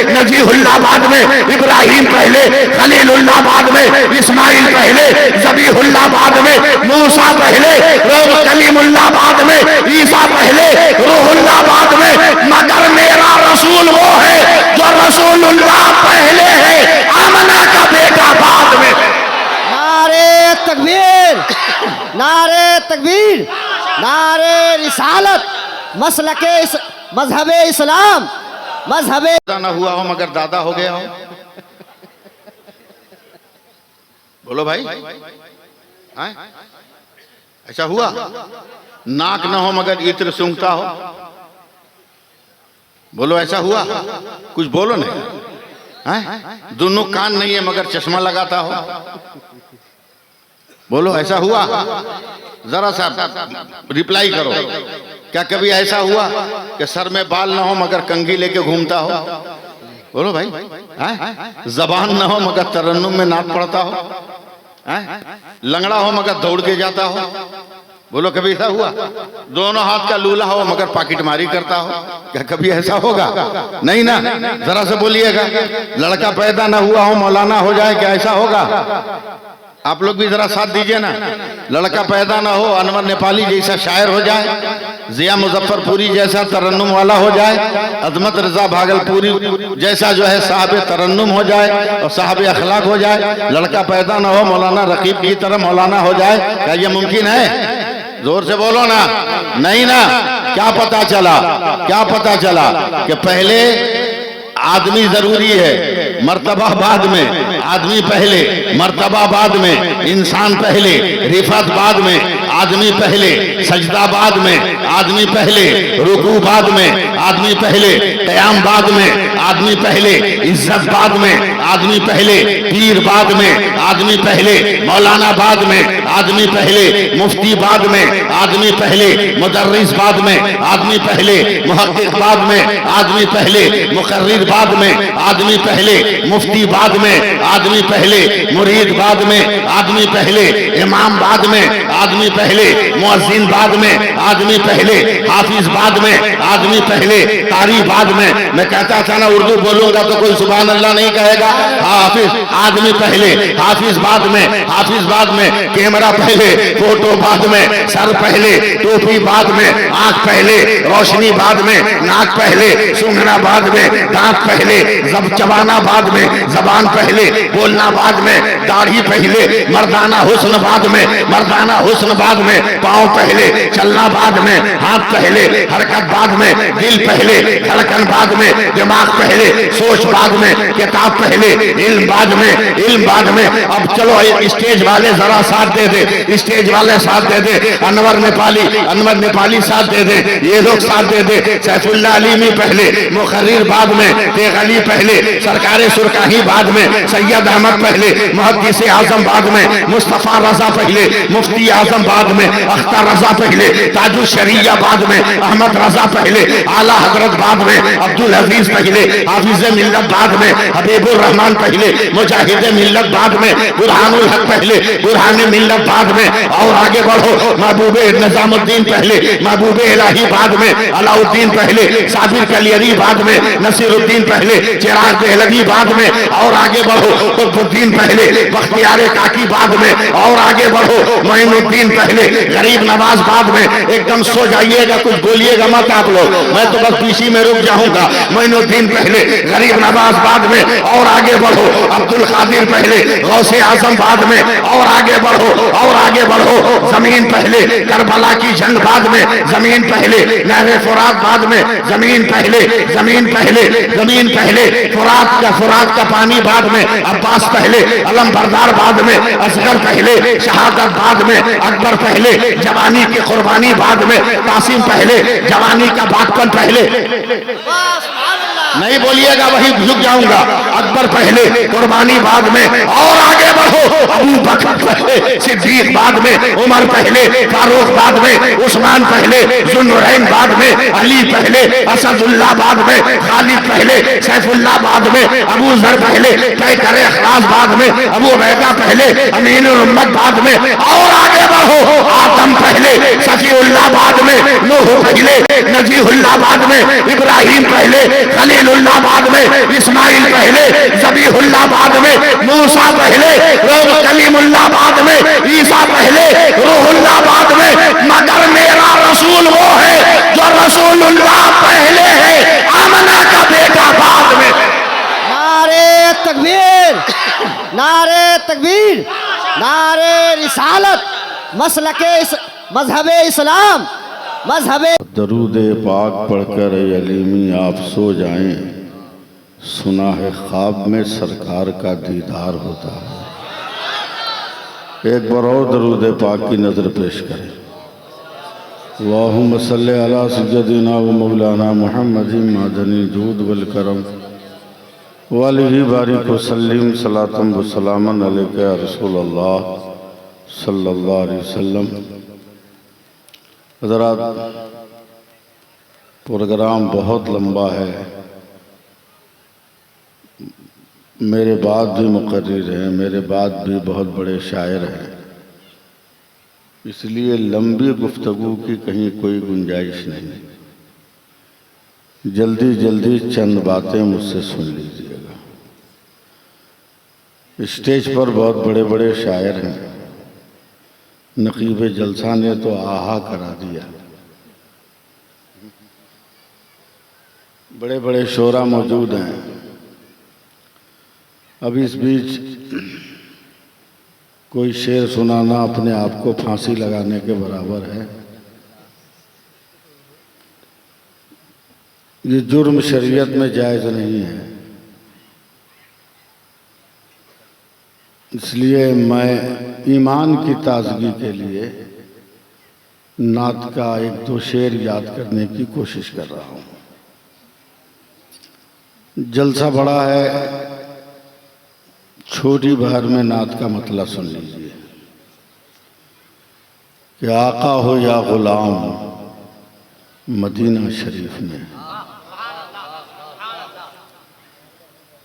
नजीहुल्लाह बाद में, इब्राहिम पहले, खलीलुल्लाह बाद में, इस्माइल पहले, ज़बीहुल्लाह बाद में, मूसा पहले, कलीमुल्लाह बाद में, ईसा पहले, रूहुल्लाह बाद में। मगर मेरा रसूल वो है जो रसूलुल्लाह पहले है, आमना का बेटा बाद में। नारे तकबीर, नारे तकबीर, नारे रिसालत, मसलके मजहबे इस्लाम, मजहबे ना हुआ हो मगर दादा हो गया हो। बोलो भाई, हाँ? ऐसा हुआ? नाक ना हो मगर इत्र सूंघता हो। बोलो ऐसा हुआ? कुछ बोलो नहीं। हाँ? दोनों कान नहीं है मगर चश्मा लगाता हो। बोलो ऐसा हुआ? जरा सा रिप्लाई करो। क्या कभी ऐसा हुआ कि सर में बाल ना हो मगर कंघी लेके घूमता हो? बोलो भाई, जबान ना हो मगर तरन्नुम में नाक पड़ता हो? लंगड़ा हो मगर दौड़ के जाता हो? बोलो कभी ऐसा हुआ? दोनों हाथ का लूला हो मगर पाकिटमारी करता हो? क्या कभी ऐसा होगा? नहीं ना। जरा से बोलिएगा। लड़का पैदा ना हुआ हो मौलाना हो जाए, क्या ऐसा होगा? आप लोग भी जरा साथ दीजिए ना। लड़का पैदा ना हो, अनवर नेपाली जैसा शायर हो जाए, जिया मुजफ्फरपुरी जैसा तरन्नुम वाला हो जाए, अजमत रजा भागलपुरी जैसा जो है साहब तरन्नुम हो जाए और साहब अखलाक हो जाए। लड़का पैदा ना हो, मौलाना रकीब की तरह मौलाना हो जाए, क्या ये मुमकिन है? जोर से बोलो ना। नहीं ना। क्या पता चला? क्या पता चला कि पहले आदमी जरूरी है, मर्तबा बाद में, आदमी पहले, मर्तबा बाद में, इंसान पहले, रिफत बाद में, आदमी पहले, सजदा बाद में, आदमी पहले, रुकू बाद में, आदमी पहले, क़याम बाद में, आदमी पहले, इज्जत बाद में, आदमी पहले, पीर बाद में, आदमी पहले, मौलाना बाद में, आदमी पहले, मुफ्ती बाद में, आदमी पहले, मुदर्रिस बाद में, आदमी पहले, मुहक्किक बाद में, आदमी पहले, मुकर्रिर बाद में, आदमी पहले, मुफ्ती बाद में, आदमी पहले, मुरीद बाद में, आदमी पहले, इमाम बाद में, आदमी पहले, मुअज्जिन बाद में, आदमी पहले, हाफिज बाद में, आदमी पहले, कारी बाद में। मैं कहता था ना उर्दू बोलूंगा तो कोई सुभान अल्लाह नहीं कहेगा। हाफिज आदमी पहले, हाफिज बाद में, हाफिज बाद में, कैमरा पहले, फोटो बाद में, सर पहले, टोपी बाद में, आंख पहले, रोशनी बाद में, नाक पहले, सूंघना बाद में, दांत पहले, जब चबाना बाद में, जबान पहले, बोलना बाद में, दाढ़ी पहले, मर्दाना हुस्न बाद में, मर्दाना हुस्न बाद में, पाँव पहले, चलना बाद में, हाथ पहले, हरकत बाद में, दिल पहले, धड़कन बाद में, दिमाग पहले, सोच बाद में, किताब पहले, इल्म बाद में, इल्म बाद में। अब चलो स्टेज वाले जरा साथ दे दे, स्टेज वाले साथ दे दे, अनवर नेपाली साथ दे दे, ये लोग साथ दे दे। सैफुल्लाह अलीमी पहले, मुकर्रिर बाद में, तेग अली पहले, सरकारे सुरकाही बाद में, सैयद अहमद पहले, मुहद्दिस आजम बाद में, मुस्तफा रजा पहले, मुफ्ती आजम बाद में, अख्तर रजा पहले, ताजुल शरिया बाद में, अहमद रजा पहले, आला हजरत बाद में, अब्दुल अजीज पहले, हाफिज मिल्लत बाद में, हबीबुर रहमान पहले, मुजाहिद मिल्लत बाद में, बुरहानुल हक पहले, बुरहान मिल्लत बाद में। और आगे बढ़ो, महबूबे निजामुद्दीन पहले, महबूबे इलाही बाद में, अलाउद्दीन पहले, साबिर कलियरी बाद में, नसीरुद्दीन पहले, चिराग देहलवी बाद में। और आगे बढ़ो, कुतुबुद्दीन पहले, बख्तियार काकी बाद में। और आगे बढ़ो, मोइनुद्दीन पहले, गरीब नवाज बाद में। एकदम सो जाइएगा, कुछ बोलिएगा मत आप लोग, मैं तो बस पीछे में रुक जाऊंगा। मोइनुद्दीन पहले, गरीब नवाज बाद में। और आगे बढ़ो, अब्दुल कादिर पहले, गौसे आजम बाद में। और आगे बढ़ो, और आगे बढ़ो, जमीन पहले, करबला की जंग बाद में, जमीन पहले, नहर फुरात बाद में, जमीन पहले, जमीन पहले, जमीन पहले, फुरात का पानी बाद में, अब्बास पहले, अलम बरदार बाद में, असगर पहले, शहादत बाद में, अकबर पहले, जवानी की कुर्बानी बाद में, कासिम पहले, जवानी का बागपन पहले। नहीं बोलिएगा, वही झुक जाऊंगा। अकबर पहले, कुर्बानी बाद में। और आगे बढ़ो, अबू बकर पहले, सिद्दीक बाद में, उमर पहले, फारूक बाद में, उस्मान पहले, जुन्नूरैन बाद में, अली पहले, असदुल्लाह बाद में, खालिद पहले, सैफुल्लाह बाद में, अबू जर पहले, पैकर इखलास बाद में, अबू उबैदा पहले, अमीनुल उम्मत बाद में। और आगे बढ़ो, रहो, आदम पहले, सफीउल्लाह बाद में, नूह पहले, नजीहुल्लाह बाद में, इब्राहिम पहले, खलीलुल्लाह बाद में, इस्माइल पहले, ज़बीहुल्लाह बाद में, मूसा पहले, कलीमुल्लाह बाद में, ईसा पहले, रूहुल्लाह बाद में। मगर मेरा रसूल वो है जो रसूलुल्लाह पहले है, आमना का बेटा बाद में। नारे तकबीर, नारे तकबीर, नारे रिसालत, मजहब इस्लाम, मजहब। दरूद पाक पढ़कर अलीमी आप सो जाएं, सुना है ख्वाब में सरकार का दीदार होता है। एक बार और दरूद पाक की नज़र पेश करें। अल्लाहुम्मा सल्ली अला सय्यदिना व मौलाना मुहम्मदिन मादनी जूद वल करम वालिही बारिक वसल्लिम सलातम व सलामन अलैका या रसूलल्लाह सल्लल्लाहु अलैहि वसल्लम। हज़रात, प्रोग्राम बहुत लंबा है, मेरे बाद भी मुकर्रिर हैं, मेरे बाद भी बहुत बड़े शायर हैं, इसलिए लंबी गुफ्तगू की कहीं कोई गुंजाइश नहीं। जल्दी जल्दी चंद बातें मुझसे सुन लीजिएगा। स्टेज पर बहुत बड़े बड़े शायर हैं, नकीब जलसा ने तो आहा करा दिया, बड़े बड़े शोरा मौजूद हैं। अब इस बीच कोई शेर सुनाना अपने आप को फांसी लगाने के बराबर है। ये जुर्म शरीयत में जायज़ नहीं है, इसलिए मैं ईमान की ताजगी के लिए नात का एक दो शेर याद करने की कोशिश कर रहा हूँ। जलसा बड़ा है, छोटी भर में नात का मतलब सुन लीजिए कि आका हो या गुलाम मदीना शरीफ में,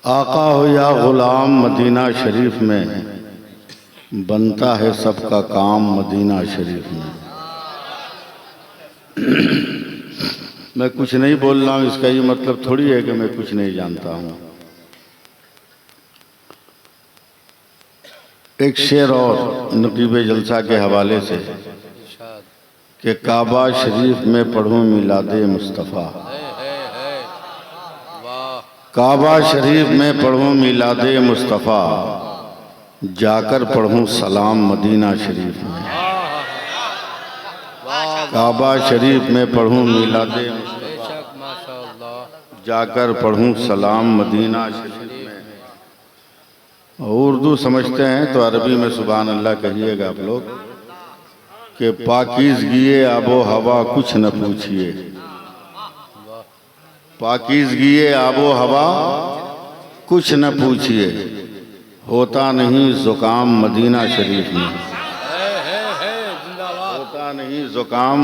आका हो या गुलाम मदीना शरीफ में, बनता है सबका काम मदीना शरीफ में। मैं कुछ नहीं बोल रहा हूँ, इसका ये मतलब थोड़ी है कि मैं कुछ नहीं जानता हूँ। एक शेर और नकीब जलसा के हवाले से कि काबा शरीफ में पढ़ूं मिलादे मुस्तफ़ा, काबा शरीफ में पढ़ूं मिलादे मुस्तफ़ा, जाकर पढ़ूं सलाम मदीना शरीफ में। काबा शरीफ में पढ़ूं मिलादे मुस्तफ़ा, जाकर पढ़ूं सलाम मदीना शरीफ में। उर्दू समझते हैं तो अरबी में सुभान अल्लाह कहिएगा आप लोग कि पाकीज़गी आबो हवा कुछ न पूछिए, पाकीज़गी आबो हवा कुछ न पूछिए, होता नहीं ज़ुकाम मदीना शरीफ में, होता नहीं ज़ुकाम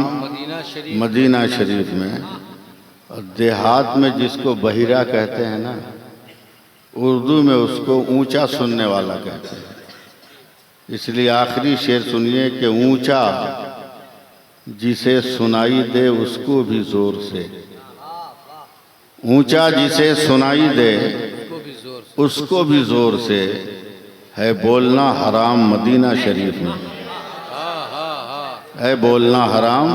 मदीना शरीफ में। और देहात में जिसको बहिरा कहते हैं ना, उर्दू में उसको ऊंचा सुनने वाला कहते हैं। इसलिए आखिरी शेर सुनिए कि ऊंचा जिसे सुनाई दे उसको भी जोर से, ऊंचा जिसे सुनाई दे उसको भी जोर से, है बोलना हराम मदीना शरीफ में, है बोलना हराम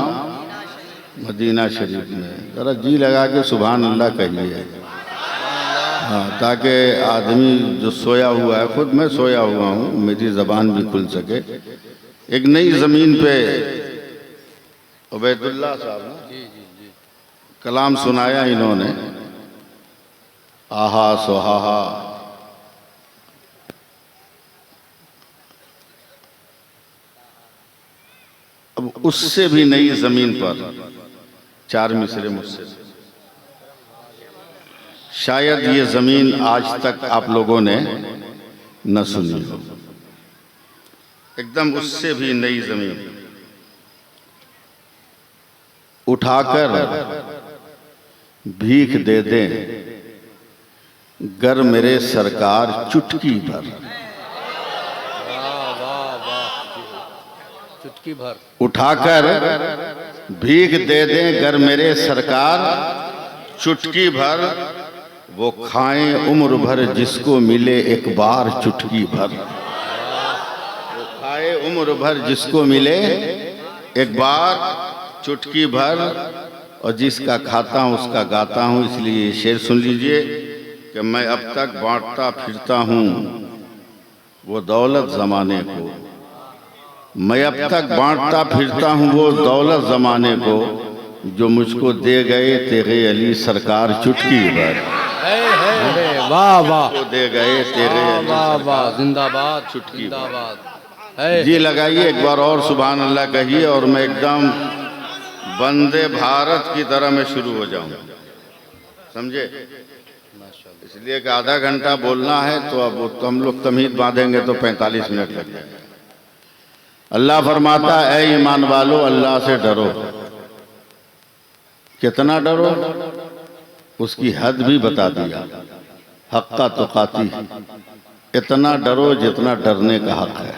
मदीना शरीफ में। ज़रा जी लगा के सुभान अल्लाह कहिए, हाँ, ताकि आदमी जो सोया हुआ है, खुद मैं सोया हुआ हूँ, मेरी ज़बान भी खुल सके। एक नई ज़मीन पे उबैदुल्लाह साहब ने कलाम सुनाया इन्होंने, आहा सुहाहा, अब उससे भी नई ज़मीन पर चार मिसरे मुझसे, शायद ये ज़मीन आज तक आप लोगों ने न सुनी हो, एकदम उससे भी नई ज़मीन उठाकर भीख दे दें गर मेरे सरकार चुटकी भर, चुटकी भर उठाकर भीख दे दें गर मेरे सरकार, चुटकी भर वो खाएं उम्र भर जिसको मिले एक बार चुटकी भर। वो खाए उम्र भर जिसको मिले एक बार चुटकी भर, और जिसका खाता हूँ उसका गाता हूँ। इसलिए शेर सुन लीजिए कि मैं अब तक बांटता फिरता हूँ वो दौलत जमाने को, मैं अब तक बांटता फिरता हूँ वो दौलत जमाने को, जो मुझको दे गए तेरे अली सरकार चुटकी भर। अरे वाह वाह, को दे गए तेरे अली वाह वाह, सरकार जिंदाबाद चुटकी जिंदाबाद। जी लगाइए एक बार और सुभान अल्लाह कहिए, और मैं एकदम वंदे भारत की तरह मैं शुरू हो जाऊं, समझे। इसलिए कि आधा घंटा बोलना है तो अब तो हम लोग तमीज़ बांधेंगे तो 45 मिनट लग जाएंगे। अल्लाह फरमाता है ऐ ईमान वालो अल्लाह से डरो। कितना डरो उसकी हद भी बता दिया, हक्का तुकाती, इतना डरो जितना डरने का हक है।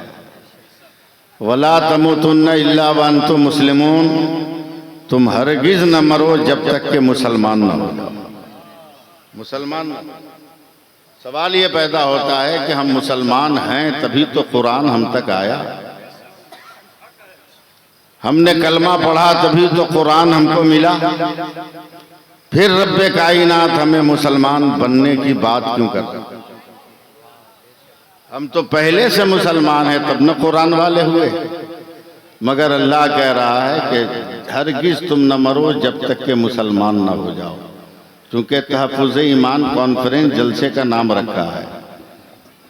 वला तमुतुन्ना इल्ला व अंतुम मुस्लिमून, तुम हरगिज न मरो जब तक के मुसलमान न हो। मुसलमान, सवाल ये पैदा होता है कि हम मुसलमान हैं तभी तो कुरान हम तक आया, हमने कलमा पढ़ा तभी तो कुरान हमको मिला, फिर रब्बे कायनात हमें मुसलमान बनने की बात क्यों करता। हम तो पहले से मुसलमान हैं तब न कुरान वाले हुए। मगर अल्लाह कह रहा है कि हरगिज तुम न मरो जब तक के मुसलमान न हो जाओ, क्योंकि तहफ़्फ़ुज़ ईमान कॉन्फ्रेंस जलसे का नाम रखा है,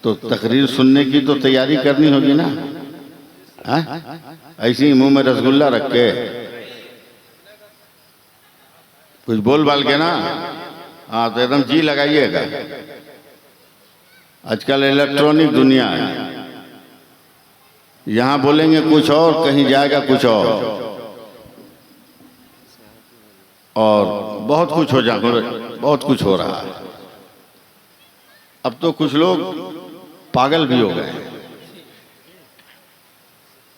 तो तकरीर सुनने की तो तैयारी करनी होगी ना। ऐसी मुंह में रसगुल्ला रख के कुछ बोल बाल के ना, हाँ तो एकदम जी लगाइएगा। आजकल इलेक्ट्रॉनिक दुनिया है, यहाँ बोलेंगे कुछ और, कहीं जाएगा कुछ और बहुत कुछ हो जा, बहुत कुछ हो रहा है। अब तो कुछ लोग पागल भी हो गए हैं,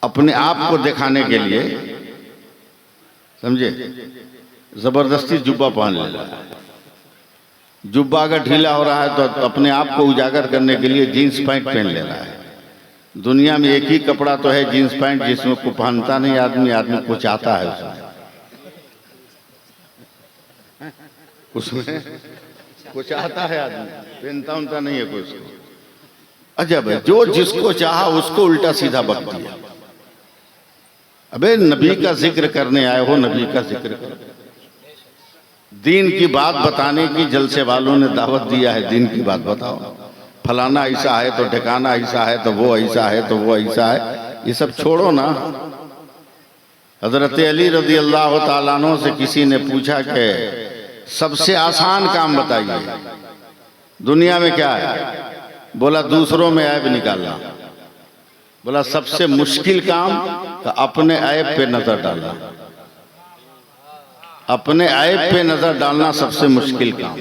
अपने आप को दिखाने के लिए, समझे, जबरदस्ती जुब्बा पहन ले रहा है। जुब्बा अगर ढीला हो रहा है तो अपने आप को उजागर करने के लिए जीन्स पैंट पहन ले रहा है। दुनिया में एक ही कपड़ा तो है जीन्स पैंट, जिसमें को पहनता नहीं आदमी, आदमी को चाहता है उसमें कुछ आता है, आदमी पहनता उनता नहीं है कुछ। अजब है, जो जिसको चाहा उसको उल्टा सीधा बक दिया। अबे नबी का जिक्र करने आए हो, नबी का जिक्र करो। दीन की बात बताने की जलसे वालों ने दावत दिया है, दीन की बात बताओ। फलाना ऐसा है तो ठिकाना ऐसा है तो वो ऐसा है तो वो ऐसा है, ये सब छोड़ो ना। हजरत अली रज़ी अल्लाह ताला अन्हु से किसी ने पूछा कि सबसे आसान काम बताइए दुनिया में क्या है। बोला दूसरों में ऐब निकालना। बोला सबसे मुश्किल काम तो अपने ऐब पे नजर डालना। अपने ऐब पे नजर डालना सबसे मुश्किल काम।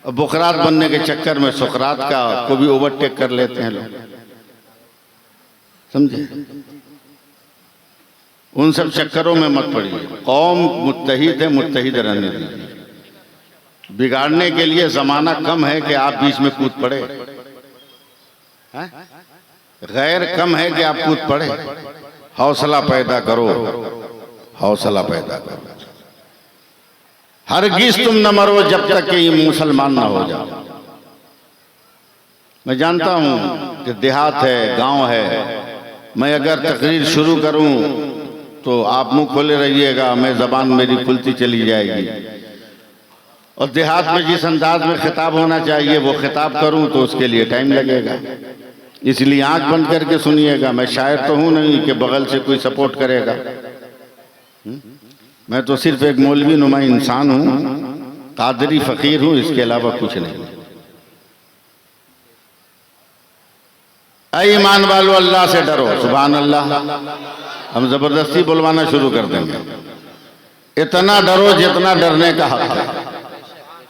बुकरात बनने के चक्कर में सुकरात का को भी ओवरटेक कर लेते हैं लोग, समझे। उन सब चक्करों में मत पड़िए। कौम मुत्तहिद है, मुत्तहिद रहने दीजिए। बिगाड़ने के लिए जमाना कम है कि आप बीच में कूद पड़े, गैर कम है कि आप कूद पड़े। हौसला पैदा करो, हौसला पैदा करो। हरगिज तुम न मरो जब तक कि ये मुसलमान ना हो जाओ। मैं जानता हूं कि देहात है, गांव है, मैं अगर तकरीर शुरू करूं तो आप मुंह खोले रहिएगा, मैं जबान मेरी खुलती चली जाएगी। और देहात में जिस अंदाज में खिताब होना चाहिए वो खिताब करूं तो उसके लिए टाइम लगेगा। इसलिए आंख बंद करके सुनिएगा। मैं शायर तो हूं नहीं कि बगल से कोई सपोर्ट करेगा। मैं तो सिर्फ एक मौलवी नुमा इंसान हूं, कादरी फकीर हूं, इसके अलावा कुछ नहीं। ऐ ईमान वालों अल्लाह से डरो। सुभान अल्लाह। हम जबरदस्ती बुलवाना शुरू कर देंगे। इतना डरो जितना डरने का हक है।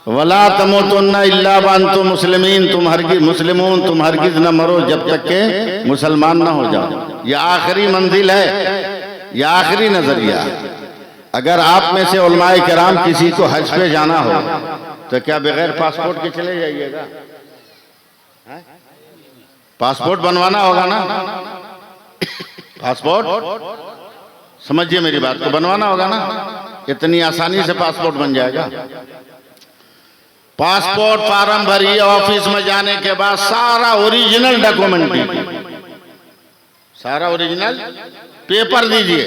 वला तमूतुन्ना इल्ला व अंतुम मुस्लिमीन, तुम हरगिज मुस्लिमून, तुम हरगिज न मरो जब तक के मुसलमान न हो जाओ। यह आखिरी मंजिल है, यह आखिरी नजरिया। अगर आप में से उलमाए किराम किसी को हज पे जाना हो तो क्या बगैर पासपोर्ट के चले जाइएगा? पासपोर्ट बनवाना होगा ना, पासपोर्ट समझिए मेरी बात को, बनवाना होगा ना। इतनी आसानी से पासपोर्ट बन जाएगा? पासपोर्ट फार्म भरिए, ऑफिस में जाने के बाद सारा ओरिजिनल डॉक्यूमेंट, सारा ओरिजिनल पेपर दीजिए।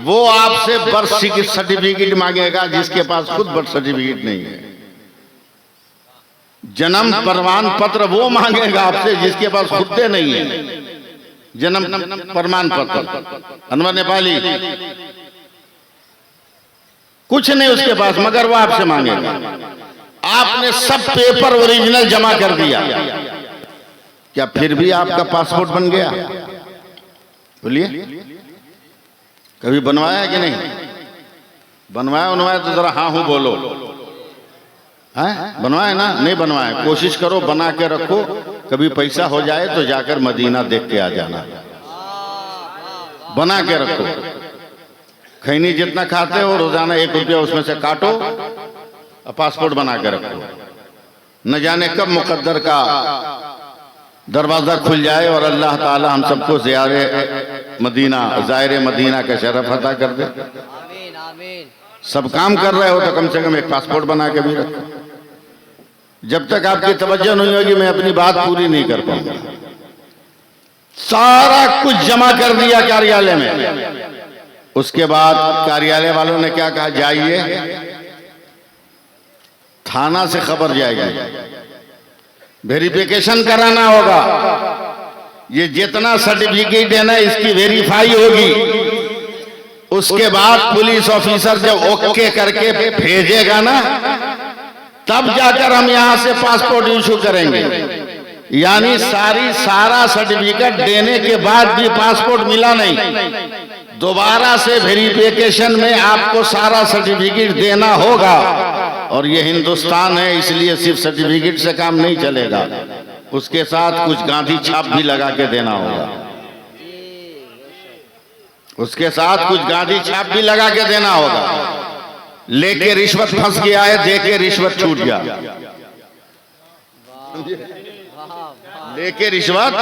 वो आपसे बर्थ सर्टिफिकेट मांगेगा जिसके पास खुद बर्थ सर्टिफिकेट नहीं है। जन्म प्रमाण पत्र वो मांगेगा आपसे जिसके पास खुद नहीं है जन्म प्रमाण पत्र। अनवर नेपाली कुछ नहीं उसके पास, मगर वो आपसे मांगेगा। आपने सब पेपर ओरिजिनल जमा कर दिया, क्या फिर भी आपका पासपोर्ट बन गया? बोलिए, कभी बनवाया है कि नहीं? बनवाया तो जरा हाँ हूं बोलो। है बनवाया ना? नहीं बनवाया, कोशिश करो बना के रखो। कभी पैसा हो जाए तो जाकर मदीना देख के आ जाना। बना के रखो। खैनी जितना खाते हो रोजाना 1 रुपया उसमें से काटो और पासपोर्ट बना के रखो। न जाने कब मुकद्दर का दरवाजा खुल जाए और अल्लाह ताला हम सबको ज़ायरे मदीना का शरफ अता कर दे। आमीन आमीन। सब काम कर रहे हो तो कम से कम एक पासपोर्ट बना के भी रखो। जब तक आपकी तवज्जो नहीं होगी मैं अपनी बात पूरी नहीं कर पाऊंगा। सारा कुछ जमा कर दिया कार्यालय में। उसके बाद कार्यालय वालों ने क्या कहा, जाइए थाना से खबर जाएगी, वेरिफिकेशन कराना होगा। ये जितना सर्टिफिकेट है ना इसकी वेरीफाई होगी। उसके बाद पुलिस ऑफिसर जब ओके करके भेजेगा ना तब जाकर हम यहां से पासपोर्ट इशू करेंगे। यानी सारा सर्टिफिकेट देने के बाद भी पासपोर्ट मिला नहीं, दोबारा से वेरिफिकेशन में आपको सारा सर्टिफिकेट देना होगा। और ये हिंदुस्तान है इसलिए सिर्फ सर्टिफिकेट से काम नहीं चलेगा, उसके साथ कुछ गांधी छाप भी लगा के देना होगा। उसके साथ कुछ गांधी छाप भी लगा के देना होगा। लेके रिश्वत फंस गया है, देके रिश्वत छूट गया। लेके रिश्वत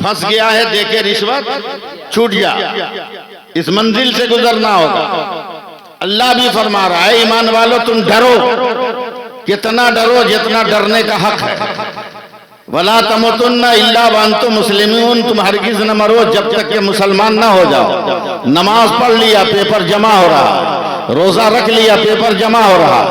फंस गया है, देके रिश्वत छूट गया। इस मंजिल से गुजरना होगा। अल्लाह भी फरमा रहा है, ईमान वालों तुम डरो, कितना डरो जितना डरने का हक है। वला तमुतुन्ना इल्ला व अंतुम मुस्लिमून, तुम हरगिज न मरो जब तक के मुसलमान ना हो जाओ। नमाज पढ़ लिया पेपर जमा हो रहा, रोजा रख लिया पेपर जमा हो रहा,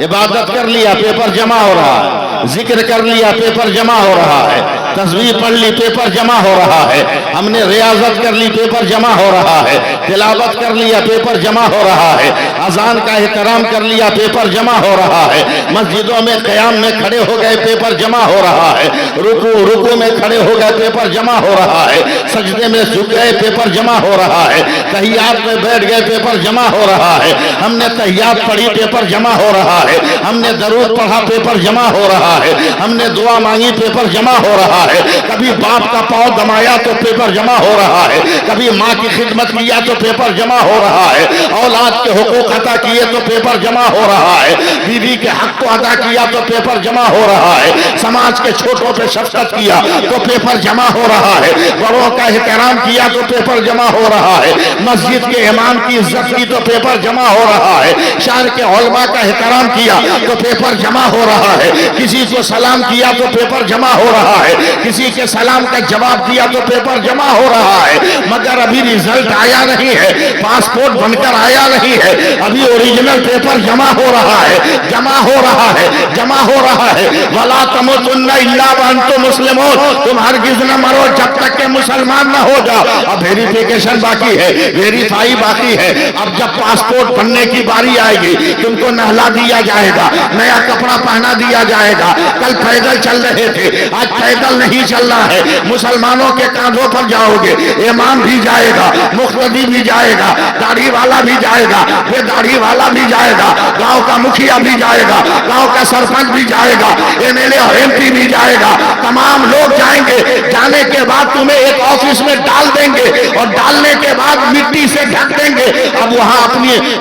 इबादत कर लिया पेपर जमा हो रहा, जिक्र कर लिया पेपर जमा हो रहा है, तस्बीह पढ़ ली पेपर जमा हो रहा है, हमने रियाजत कर ली पेपर जमा हो रहा है, तिलावत कर लिया पेपर जमा हो रहा है, अजान का एहतराम कर लिया पेपर जमा हो रहा है, मस्जिदों में क़याम में खड़े हो गए पेपर जमा हो रहा है, रुकू में खड़े हो गए पेपर जमा हो रहा है, सजदे में झुक गए पेपर जमा हो रहा है, तहियात में बैठ गए पेपर जमा हो रहा है, हमने तहियात पढ़ी पेपर जमा हो रहा है, हमने दरूद पढ़ा पेपर जमा हो रहा है, हमने दुआ मांगी पेपर जमा हो रहा है, कभी बाप का पांव दमाया तो पेपर जमा हो रहा है, कभी माँ की खिदमत किया तो पेपर जमा हो रहा है, औलाद के हुकूक अदा किए तो पेपर जमा हो रहा है, बीवी के हक को अदा किया तो पेपर जमा हो रहा है, समाज के छोटों पे शफकत किया तो पेपर जमा हो रहा है, बड़ों का एहतराम किया तो पेपर जमा हो रहा है, मस्जिद के इमाम की इज्जत की तो पेपर जमा हो रहा है, शहर के उलमा का एहतराम किया तो पेपर जमा हो रहा है, किसी को सलाम किया तो पेपर जमा हो रहा है, किसी के सलाम का जवाब दिया तो पेपर जमा हो रहा है। मगर अभी रिजल्ट आया नहीं है, पासपोर्ट बनकर आया नहीं है, अभी ओरिजिनल पेपर जमा हो रहा है, जमा हो रहा है, जमा हो रहा है। वला तमुतुन्ना इल्ला व अंतुम मुस्लिमून, तुम हरगिज न मरो जब तक के मुसलमान न हो जाओ। अब वेरिफिकेशन बाकी है, वेरीफाई बाकी है। अब जब पासपोर्ट बनने की बारी आएगी तुमको नहला दिया जाएगा, नया कपड़ा पहना दिया जाएगा। कल पैदल चल रहे थे, आज पैदल नहीं चलना है, मुसलमानों के कांधों पर जाओगे, इमाम भी जाएगा, मुख्तदी भी जाएगा, दाढ़ी वाला भी जाएगा, बेदाढ़ी वाला भी जाएगा, गांव का मुखिया भी जाएगा, गांव का सरपंच भी जाएगा, एमएलए और एमपी भी जाएगा, तमाम लोग जाएंगे। जाने के बाद तुम्हें एक ऑफिस में डाल देंगे और डालने के बाद मिट्टी से ढक देंगे। अब वहां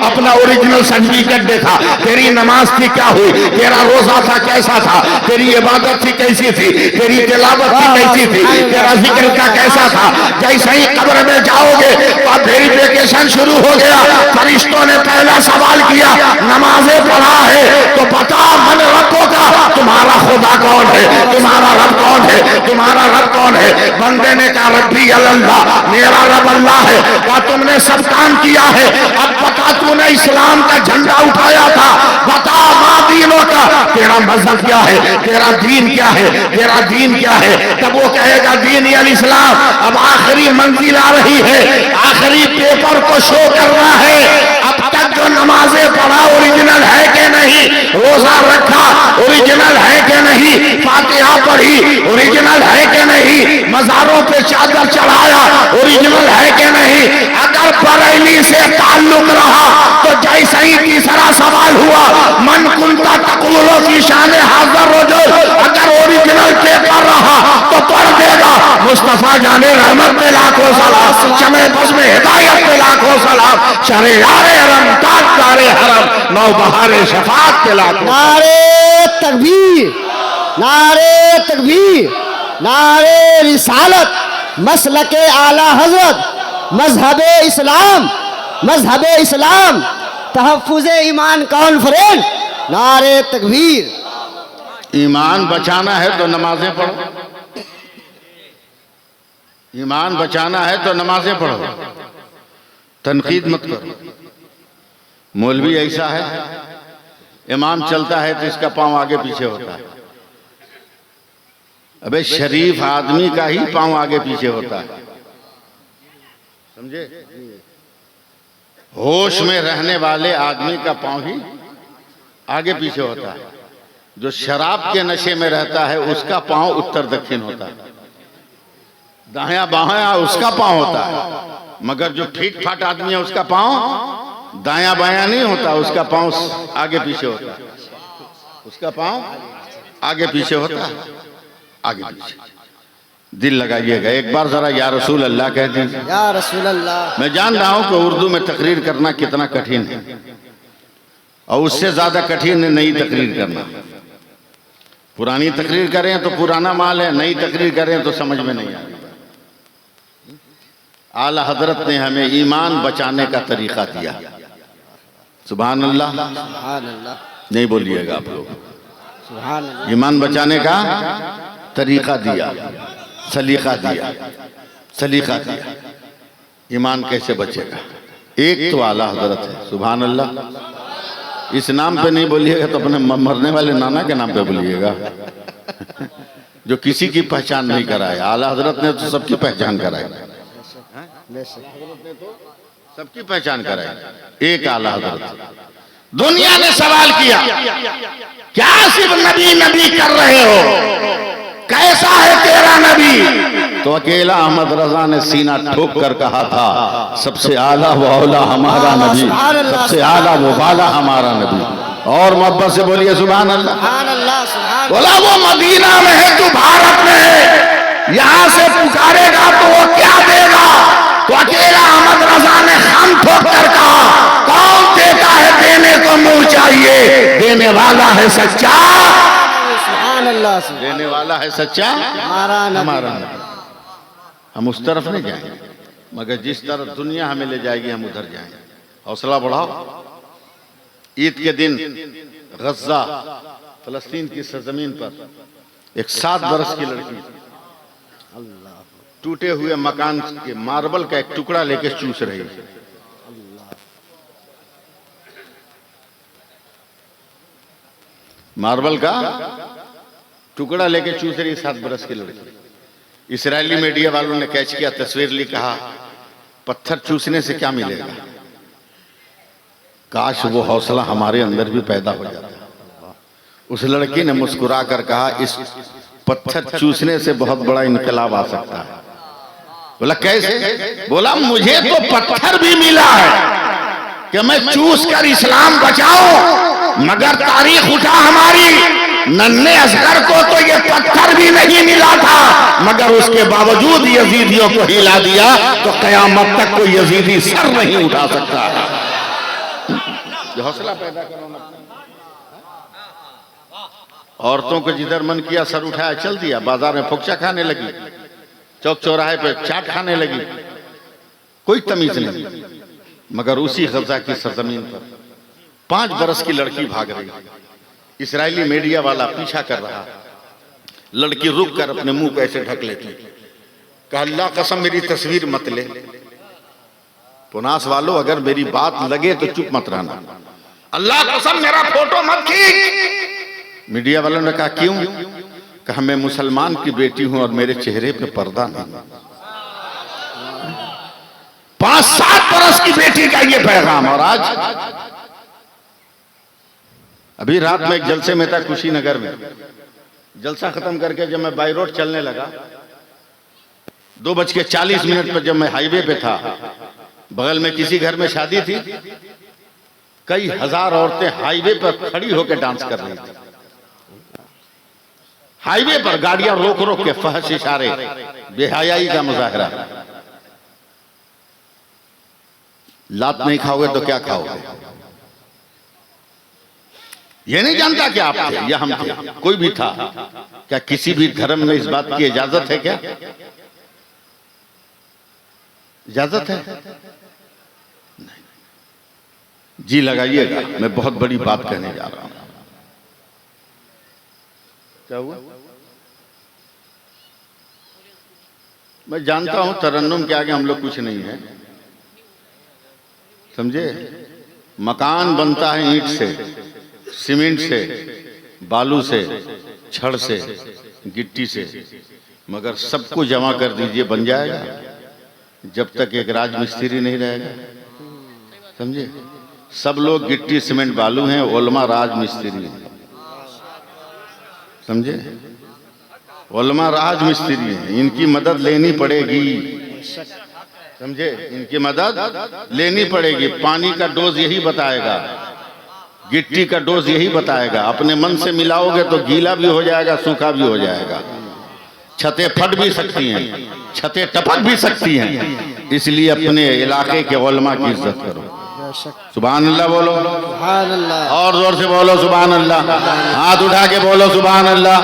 अपना ओरिजिनल सर्टिफिकेट देखा, तेरी नमाज थी क्या हुई, तेरा रोजा था कैसा था, तेरी इबादत थी कैसी थी, तेरी तिलावत थी कैसी थी, तेरा जिक्र का कैसा था। जैसे ही कब्र में जाओगे तो वेरिफिकेशन शुरू हो गया। फरिश्तों ने पहला सवाल किया, नमाजें पढ़ा है तो बता मन रखो का, तुम्हारा खुदा कौन है, तुम्हारा रब कौन है, तुम्हारा रब कौन है। बंदे ने कहा रब्बी अल्लाह, मेरा रब अल्लाह है। क्या तुमने सब काम किया है, अब बता तूने इस्लाम का झंडा उठाया था, बता माँ दीनों का, तेरा मजहब क्या है, तेरा दीन क्या है, तेरा दीन क्या है। तब वो कहेगा दीन अल इस्लाम। अब आखिरी मंजिल आ रही है, आखिरी पेपर को शो करना है। अब तक जो नमाजें पढ़ा ओरिजिनल है कि नहीं, रोजा रखा ओरिजिनल है कि नहीं, फातिहा पढ़ी ओरिजिनल है कि नहीं, मजारों पे चादर चढ़ाया ओरिजिनल है कि नहीं। अगर बरेली से ताल्लुक रहा तो जैसे ही तीसरा सवाल हुआ, मन कुंता तकुलो की शान हाजिर रजुल, अगर ओरिजिनल पेपर रहा तो पढ़ देगा। मुस्तफा जाने रहमत पे लाखों सलाम, शमे बस में हिदायत पे लाखों सलाम, शरियारे हरम ताजदारे हरम, नौबहारे शफात पे लाखों। नारे तकबीर, नारे तकबीर, नारे रिसालत, मसलके आला हजरत, मजहबे इस्लाम, मजहबे इस्लाम, तहफ्फुज़े ईमान कॉन्फ्रेंस, नारे तकबीर। ईमान बचाना है तो नमाजें पढ़ो, ईमान बचाना है तो नमाजें पढ़ो, तनकीद मत करो। मौलवी ऐसा है, इमाम चलता है तो इसका पांव आगे पीछे होता है। अबे शरीफ आदमी का ही पांव आगे पीछे होता है, समझे। होश में रहने वाले आदमी का पांव ही आगे पीछे होता है। जो शराब के नशे में रहता है उसका पांव उत्तर दक्षिण होता है, दाया बाया उसका पांव होता है। मगर जो ठीक ठाक आदमी है उसका पांव दाया बाया नहीं होता, उसका पांव आगे पीछे होता है, उसका पांव आगे पीछे होता है, आगे पीछे। दिल लगाइएगा, एक बार जरा या रसूल अल्लाह कह दीजिए। या रसूल अल्लाह। मैं जान रहा हूं कि उर्दू में तकरीर करना कितना कठिन है, और उससे ज्यादा कठिन है नई तकरीर करना। पुरानी तकरीर करें तो पुराना माल है, नई तकरीर करें तो समझ में नहीं आएगी। आला हजरत ने हमें ईमान बचाने का तरीका दिया। सुभान अल्लाह, सुभान अल्लाह, नहीं बोलिएगा आप लोग। सुभान अल्लाह। ईमान बचाने का तरीका दिया, सलीका दिया, सलीका दिया। ईमान कैसे बचेगा? एक तो आला हजरत है, सुभान अल्लाह। इस नाम पे नहीं बोलिएगा तो अपने मरने वाले नाना के नाम पे बोलिएगा, जो किसी की पहचान नहीं कराए। आला हजरत ने तो सबकी पहचान कराई, सबकी पहचान कराई। एक आला हजरत। दुनिया ने सवाल किया, क्या सिर्फ नबी नबी कर रहे हो, कैसा है तेरा नबी? तो अकेला अहमद रजा ने सीना ठोक कर कहा था, सबसे आला वो औला हमारा नबी, सबसे आला वो वाला हमारा नबी। और मोहब्बत से बोलिए सुभान अल्लाह। सुभान अल्लाह, सुभान। बोला वो मदीना में है, तू भारत में है, यहां से पुकारेगा तो वो क्या देगा? तो अकेला अहमद रजा ने हम ठोक कर कहा, कौन देता है? देने को मुंह चाहिए, देने वाला है सच्चा, सुभान अल्लाह, देने वाला है सच्चा हमारा नबी। हमारा नबी। हम उस तरफ नहीं जाएंगे, मगर जिस तरफ दुनिया हमें ले जाएगी हम उधर जाएंगे। हौसला बढ़ाओ। ईद के दिन गज्जा फलस्तीन की सरजमीन पर एक 7 बरस की लड़की टूटे हुए मकान के मार्बल का एक टुकड़ा लेके चूस रही है। मार्बल का टुकड़ा लेके चूस रही 7 बरस की लड़की। इजरायली मीडिया वालों ने कैच किया, तस्वीर ली, कहा पत्थर चूसने से क्या मिलेगा? काश वो हौसला हमारे अंदर भी पैदा हो जाता। उस लड़की ने मुस्कुरा कर कहा, इस पत्थर चूसने से बहुत बड़ा इनकलाब आ सकता है। बोला कैसे? बोला मुझे तो पत्थर भी मिला है कि मैं चूस कर इस्लाम बचाऊं, मगर तारीख उठा हमारी नन्हे असगर को तो ये पत्थर भी नहीं मिला था, मगर उसके बावजूद यजीदियों को हिला दिया, तो कयामत तक कोई यजीदी सर नहीं उठा सकता। हौसला पैदा करो ना। औरतों को जिधर मन किया सर उठाया चल दिया, बाजार में फुकचा खाने लगी, चौक चौराहे पे चाट खाने लगी, कोई तमीज नहीं। मगर उसी गजा की सरजमीन पर 5 बरस की लड़की भाग रही, इस्राएली मीडिया वाला पीछा कर रहा, लड़की रुक कर अपने मुंह को ऐसे ढक लेती, कहा अल्लाह कसम मेरी तस्वीर मत ले। पुनास वालों अगर मेरी बात लगे तो चुप मत रहना, अल्लाह कसम मेरा फोटो मत खींच। मीडिया वालों ने कहा क्यों? कहा मैं मुसलमान की बेटी हूं और मेरे चेहरे पे पर्दा नहीं। 5-7 बरस की बेटी का ये पैगाम। और आज अभी रात में एक जलसे में था कुशीनगर में, जलसा खत्म करके जब मैं बाई रोड चलने लगा, 2:40 पर जब मैं हाईवे पे था, बगल में किसी घर में शादी थी, कई हजार औरतें हाईवे पर खड़ी होकर डांस कर रही थी। हाईवे पर गाड़ियां रोक रोक के फहश इशारे, बेहयाई का मुजाहरा। लात नहीं खाओगे तो क्या खाओगे? ये नहीं जानता कि आप थे या हम थे, कोई भी था। क्या किसी भी धर्म में इस बात की इजाजत है? क्या इजाजत है? नहीं। जी लगाइएगा, मैं बहुत बड़ी बात कहने जा रहा हूं। क्या हुआ? मैं जानता हूं तरन्नुम के आगे हम लोग कुछ नहीं है, समझे? मकान बनता है ईंट से, सीमेंट से, बालू से, छड़ से, गिट्टी से, मगर सबको जमा कर दीजिए बन जाएगा, जब तक एक राजमिस्त्री नहीं रहेगा। समझे? सब लोग गिट्टी सीमेंट बालू हैं, उलमा राजमिस्त्री हैं। समझे? उलमा राजमिस्त्री हैं, इनकी मदद लेनी पड़ेगी। समझे? इनकी मदद लेनी पड़ेगी। पानी का डोज यही बताएगा, गिट्टी का डोज यही बताएगा। अपने मन से मिलाओगे तो गीला भी हो जाएगा, सूखा भी हो जाएगा। छतें फट भी सकती हैं, छतें टपक भी सकती हैं। इसलिए अपने इलाके के उलमा की इज्जत करो। सुभान अल्लाह बोलो, सुभान अल्लाह, और जोर से बोलो सुभान अल्लाह, हाथ उठा के बोलो सुभान अल्लाह।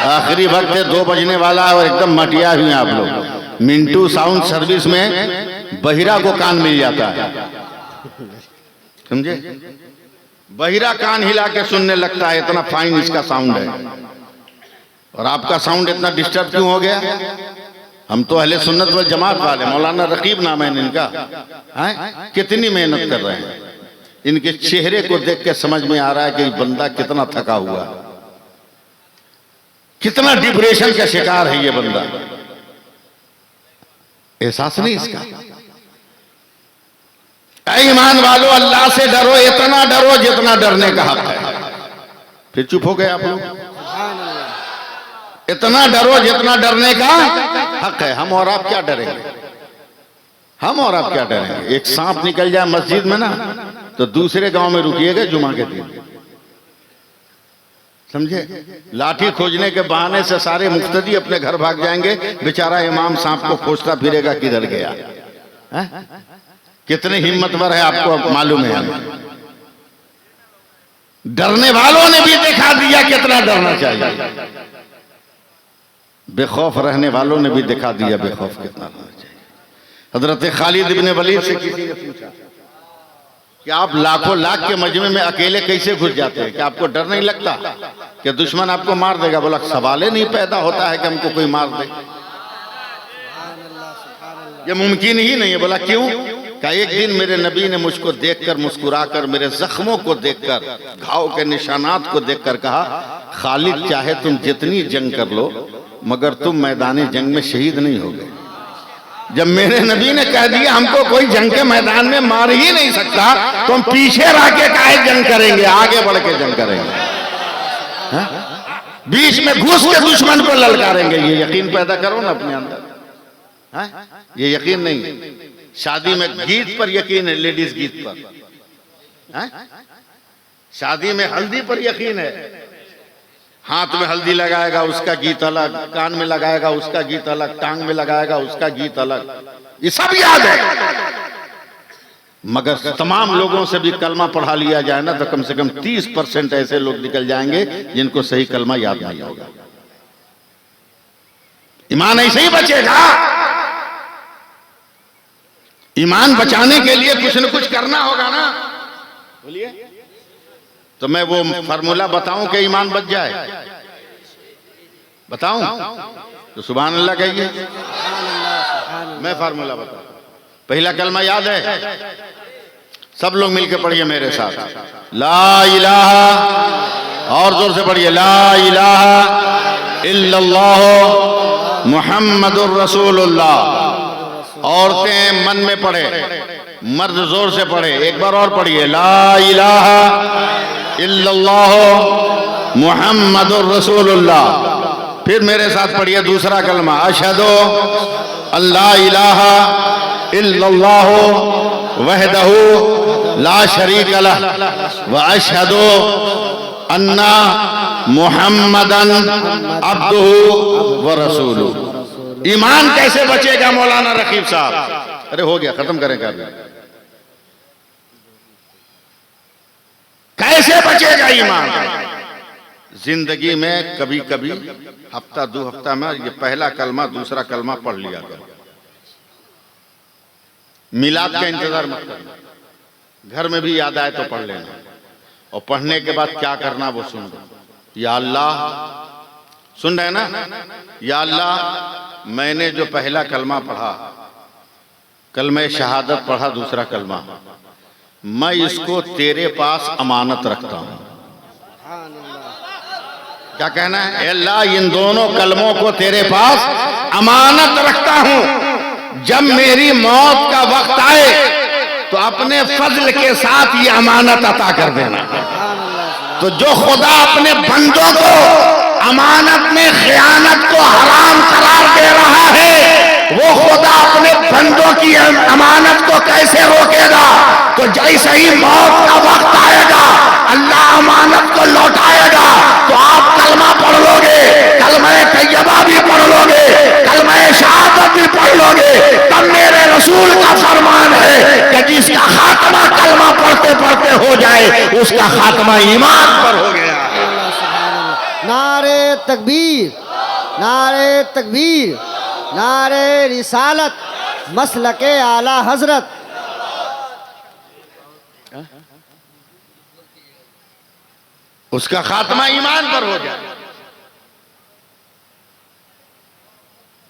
आखिरी वक्त 2 बजने वाला है और एकदम मटिया हुए आप लोग। मिंटू साउंड सर्विस में बहिरा को कान मिल जाता है, समझे? बहिरा कान हिला के सुनने लगता है, इतना फाइन इसका साउंड है। और आपका साउंड इतना डिस्टर्ब क्यों हो गया? हम तो अहले सुन्नत वल जमात वाले, मौलाना रकीब नाम है इनका, हैं? कितनी मेहनत कर रहे हैं। इनके चेहरे को देख के समझ में आ रहा है कि बंदा कितना थका हुआ, कितना डिप्रेशन का शिकार है ये बंदा। एहसास नहीं इसका? ऐ ईमान वालों, अल्लाह से डरो, इतना डरो जितना डरने का हक है। फिर चुप हो गए आप लोग। इतना डरो जितना डरने का हक है। हम और आप क्या डरेंगे? हम और आप क्या डरेंगे? एक सांप निकल जाए मस्जिद में ना, तो दूसरे गांव में रुकिएगा जुमा के दिन, समझे? लाठी खोजने के बहाने से सारे मुफ्तदी अपने घर भाग जाएंगे, बेचारा इमाम सांप को खोजता फिरेगा किधर गया है? कितने हिम्मतवर है आपको मालूम है? डरने वालों ने भी दिखा दिया कितना डरना चाहिए, बेखौफ रहने वालों ने भी दिखा दिया बेखौफ कितना रहना चाहिए। हजरत खालिद इब्न वलीद से किसी ने पूछा कि आप लाखों लाख के मजमे में अकेले कैसे घुस जाते हैं, कि आपको डर नहीं लगता कि दुश्मन आपको मार देगा? बोला सवाल ही नहीं पैदा होता है कि हमको कोई मार दे, ये मुमकिन ही नहीं है। बोला क्यों? क्या एक दिन मेरे नबी ने मुझको देखकर मुस्कुराकर, मेरे जख्मों को देखकर, घाव के निशानात को देखकर कहा, खालिद चाहे तुम जितनी जंग कर लो मगर तुम मैदान जंग में शहीद नहीं हो गए। जब मेरे नबी ने कह दिया हमको कोई जंग के मैदान में मार ही नहीं सकता, तो हम पीछे रह के काहे जंग करेंगे, आगे बढ़ के जंग करेंगे। बीच में घुस के दुश्मन को ललकारेंगे। ये यकीन पैदा करो ना अपने अंदर। हाँ? ये यकीन नहीं, शादी में गीत पर यकीन है, लेडीज गीत पर। हाँ? शादी में हल्दी पर यकीन है, हाथ में हल्दी लगाएगा उसका गीत अलग, कान में लगाएगा उसका गीत अलग, टांग में लगाएगा उसका गीत अलग, ये सब याद है। मगर तमाम लोगों से भी कलमा पढ़ा लिया जाए ना तो कम से कम 30% ऐसे लोग निकल जाएंगे जिनको सही कलमा याद नहीं होगा। ईमान ऐसे ही बचेगा। ईमान बचाने के लिए कुछ न कुछ करना होगा ना। बोलिए, तो मैं वो फार्मूला बताऊं कि ईमान बच जाए? बताऊं तो सुभान अल्लाह कहिए। मैं फार्मूला बताऊं। पहला कलमा याद है? सब लोग मिलकर पढ़िए मेरे साथ, ला इलाहा, और जोर से पढ़िए, ला इलाहा इल्लल्लाह मुहम्मदुर रसूलुल्लाह। औरतें मन में पढ़े, मर्द जोर से पढ़े। एक बार और पढ़िए, ला इलाहा इल्लल्लाह मुहम्मदुर रसूलुल्लाह। फिर मेरे साथ पढ़िए दूसरा कलमा, अशहदु अल्ला इलाहा इल्लल्लाहु वहदहु ला शरीक लह व अशहदु अन्ना मुहम्मदन अब्दुहु व रसूलुहु। ईमान कैसे बचेगा मौलाना रकीब साहब? अरे हो गया, खत्म करेंगे अभी। कैसे बचेगा ईमान? जिंदगी में कभी कभी हफ्ता दो हफ्ता में ये पहला कलमा दूसरा कलमा पढ़ लिया करो। मिलाद का इंतजार मत करना, घर में भी याद आए तो पढ़ लेना, और पढ़ने के बाद क्या करना वो सुन लो। या अल्लाह, सुन रहे ना? या अल्लाह, मैंने जो पहला कलमा पढ़ा, कलमे शहादत पढ़ा, दूसरा कलमा, मैं इसको तेरे पास अमानत रखता हूं। क्या कहना है? अल्लाह, इन दोनों कलमों को तेरे पास अमानत रखता हूं। जब मेरी मौत का वक्त आए तो अपने फजल के साथ ये अमानत अता कर देना। तो जो खुदा अपने बंदों को अमानत में खयानत को हराम करार दे रहा है, वो खुदा अपने बंदों की अमानत को कैसे रोकेगा? तो जैसे ही मौत का वक्त आएगा, अल्लाह अमानत को लौटाएगा। तो आप कलमा पढ़ लोगे, कलमा तैयबा भी पढ़ लोगे, कलमा शहादत भी पढ़ लोगे, तब मेरे रसूल का फरमान है कि जिसका खात्मा कलमा पढ़ते पढ़ते हो जाए, उसका खात्मा ईमान पर हो गया। नारे तकबीर, नारे तकबीर, नारे रिसालत, मसलके आला हजरत। उसका खात्मा ईमान पर हो जाए।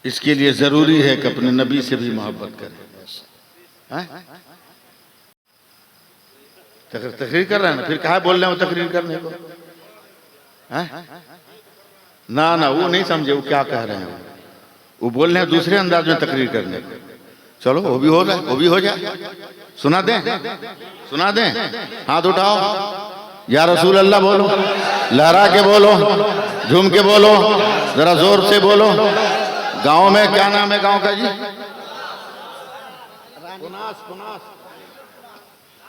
इसके लिए जरूरी है कि अपने नबी से भी मोहब्बत करें। तकरीर कर रहे हैं ना, फिर कहा बोल रहे हो तकरीर करने को? ना ना, वो नहीं समझे वो क्या कह रहे हैं। वो बोल रहे हैं दूसरे अंदाज में तकरीर करने को। चलो वो भी हो रहा है, वो भी हो जाए। सुना दें, सुना दें। हाथ उठाओ, या रसूल अल्लाह बोलो, लहरा के बोलो, झूम के बोलो, जरा जोर से बोलो। गांव में क्या नाम है गांव का जी? पुनास। पुनास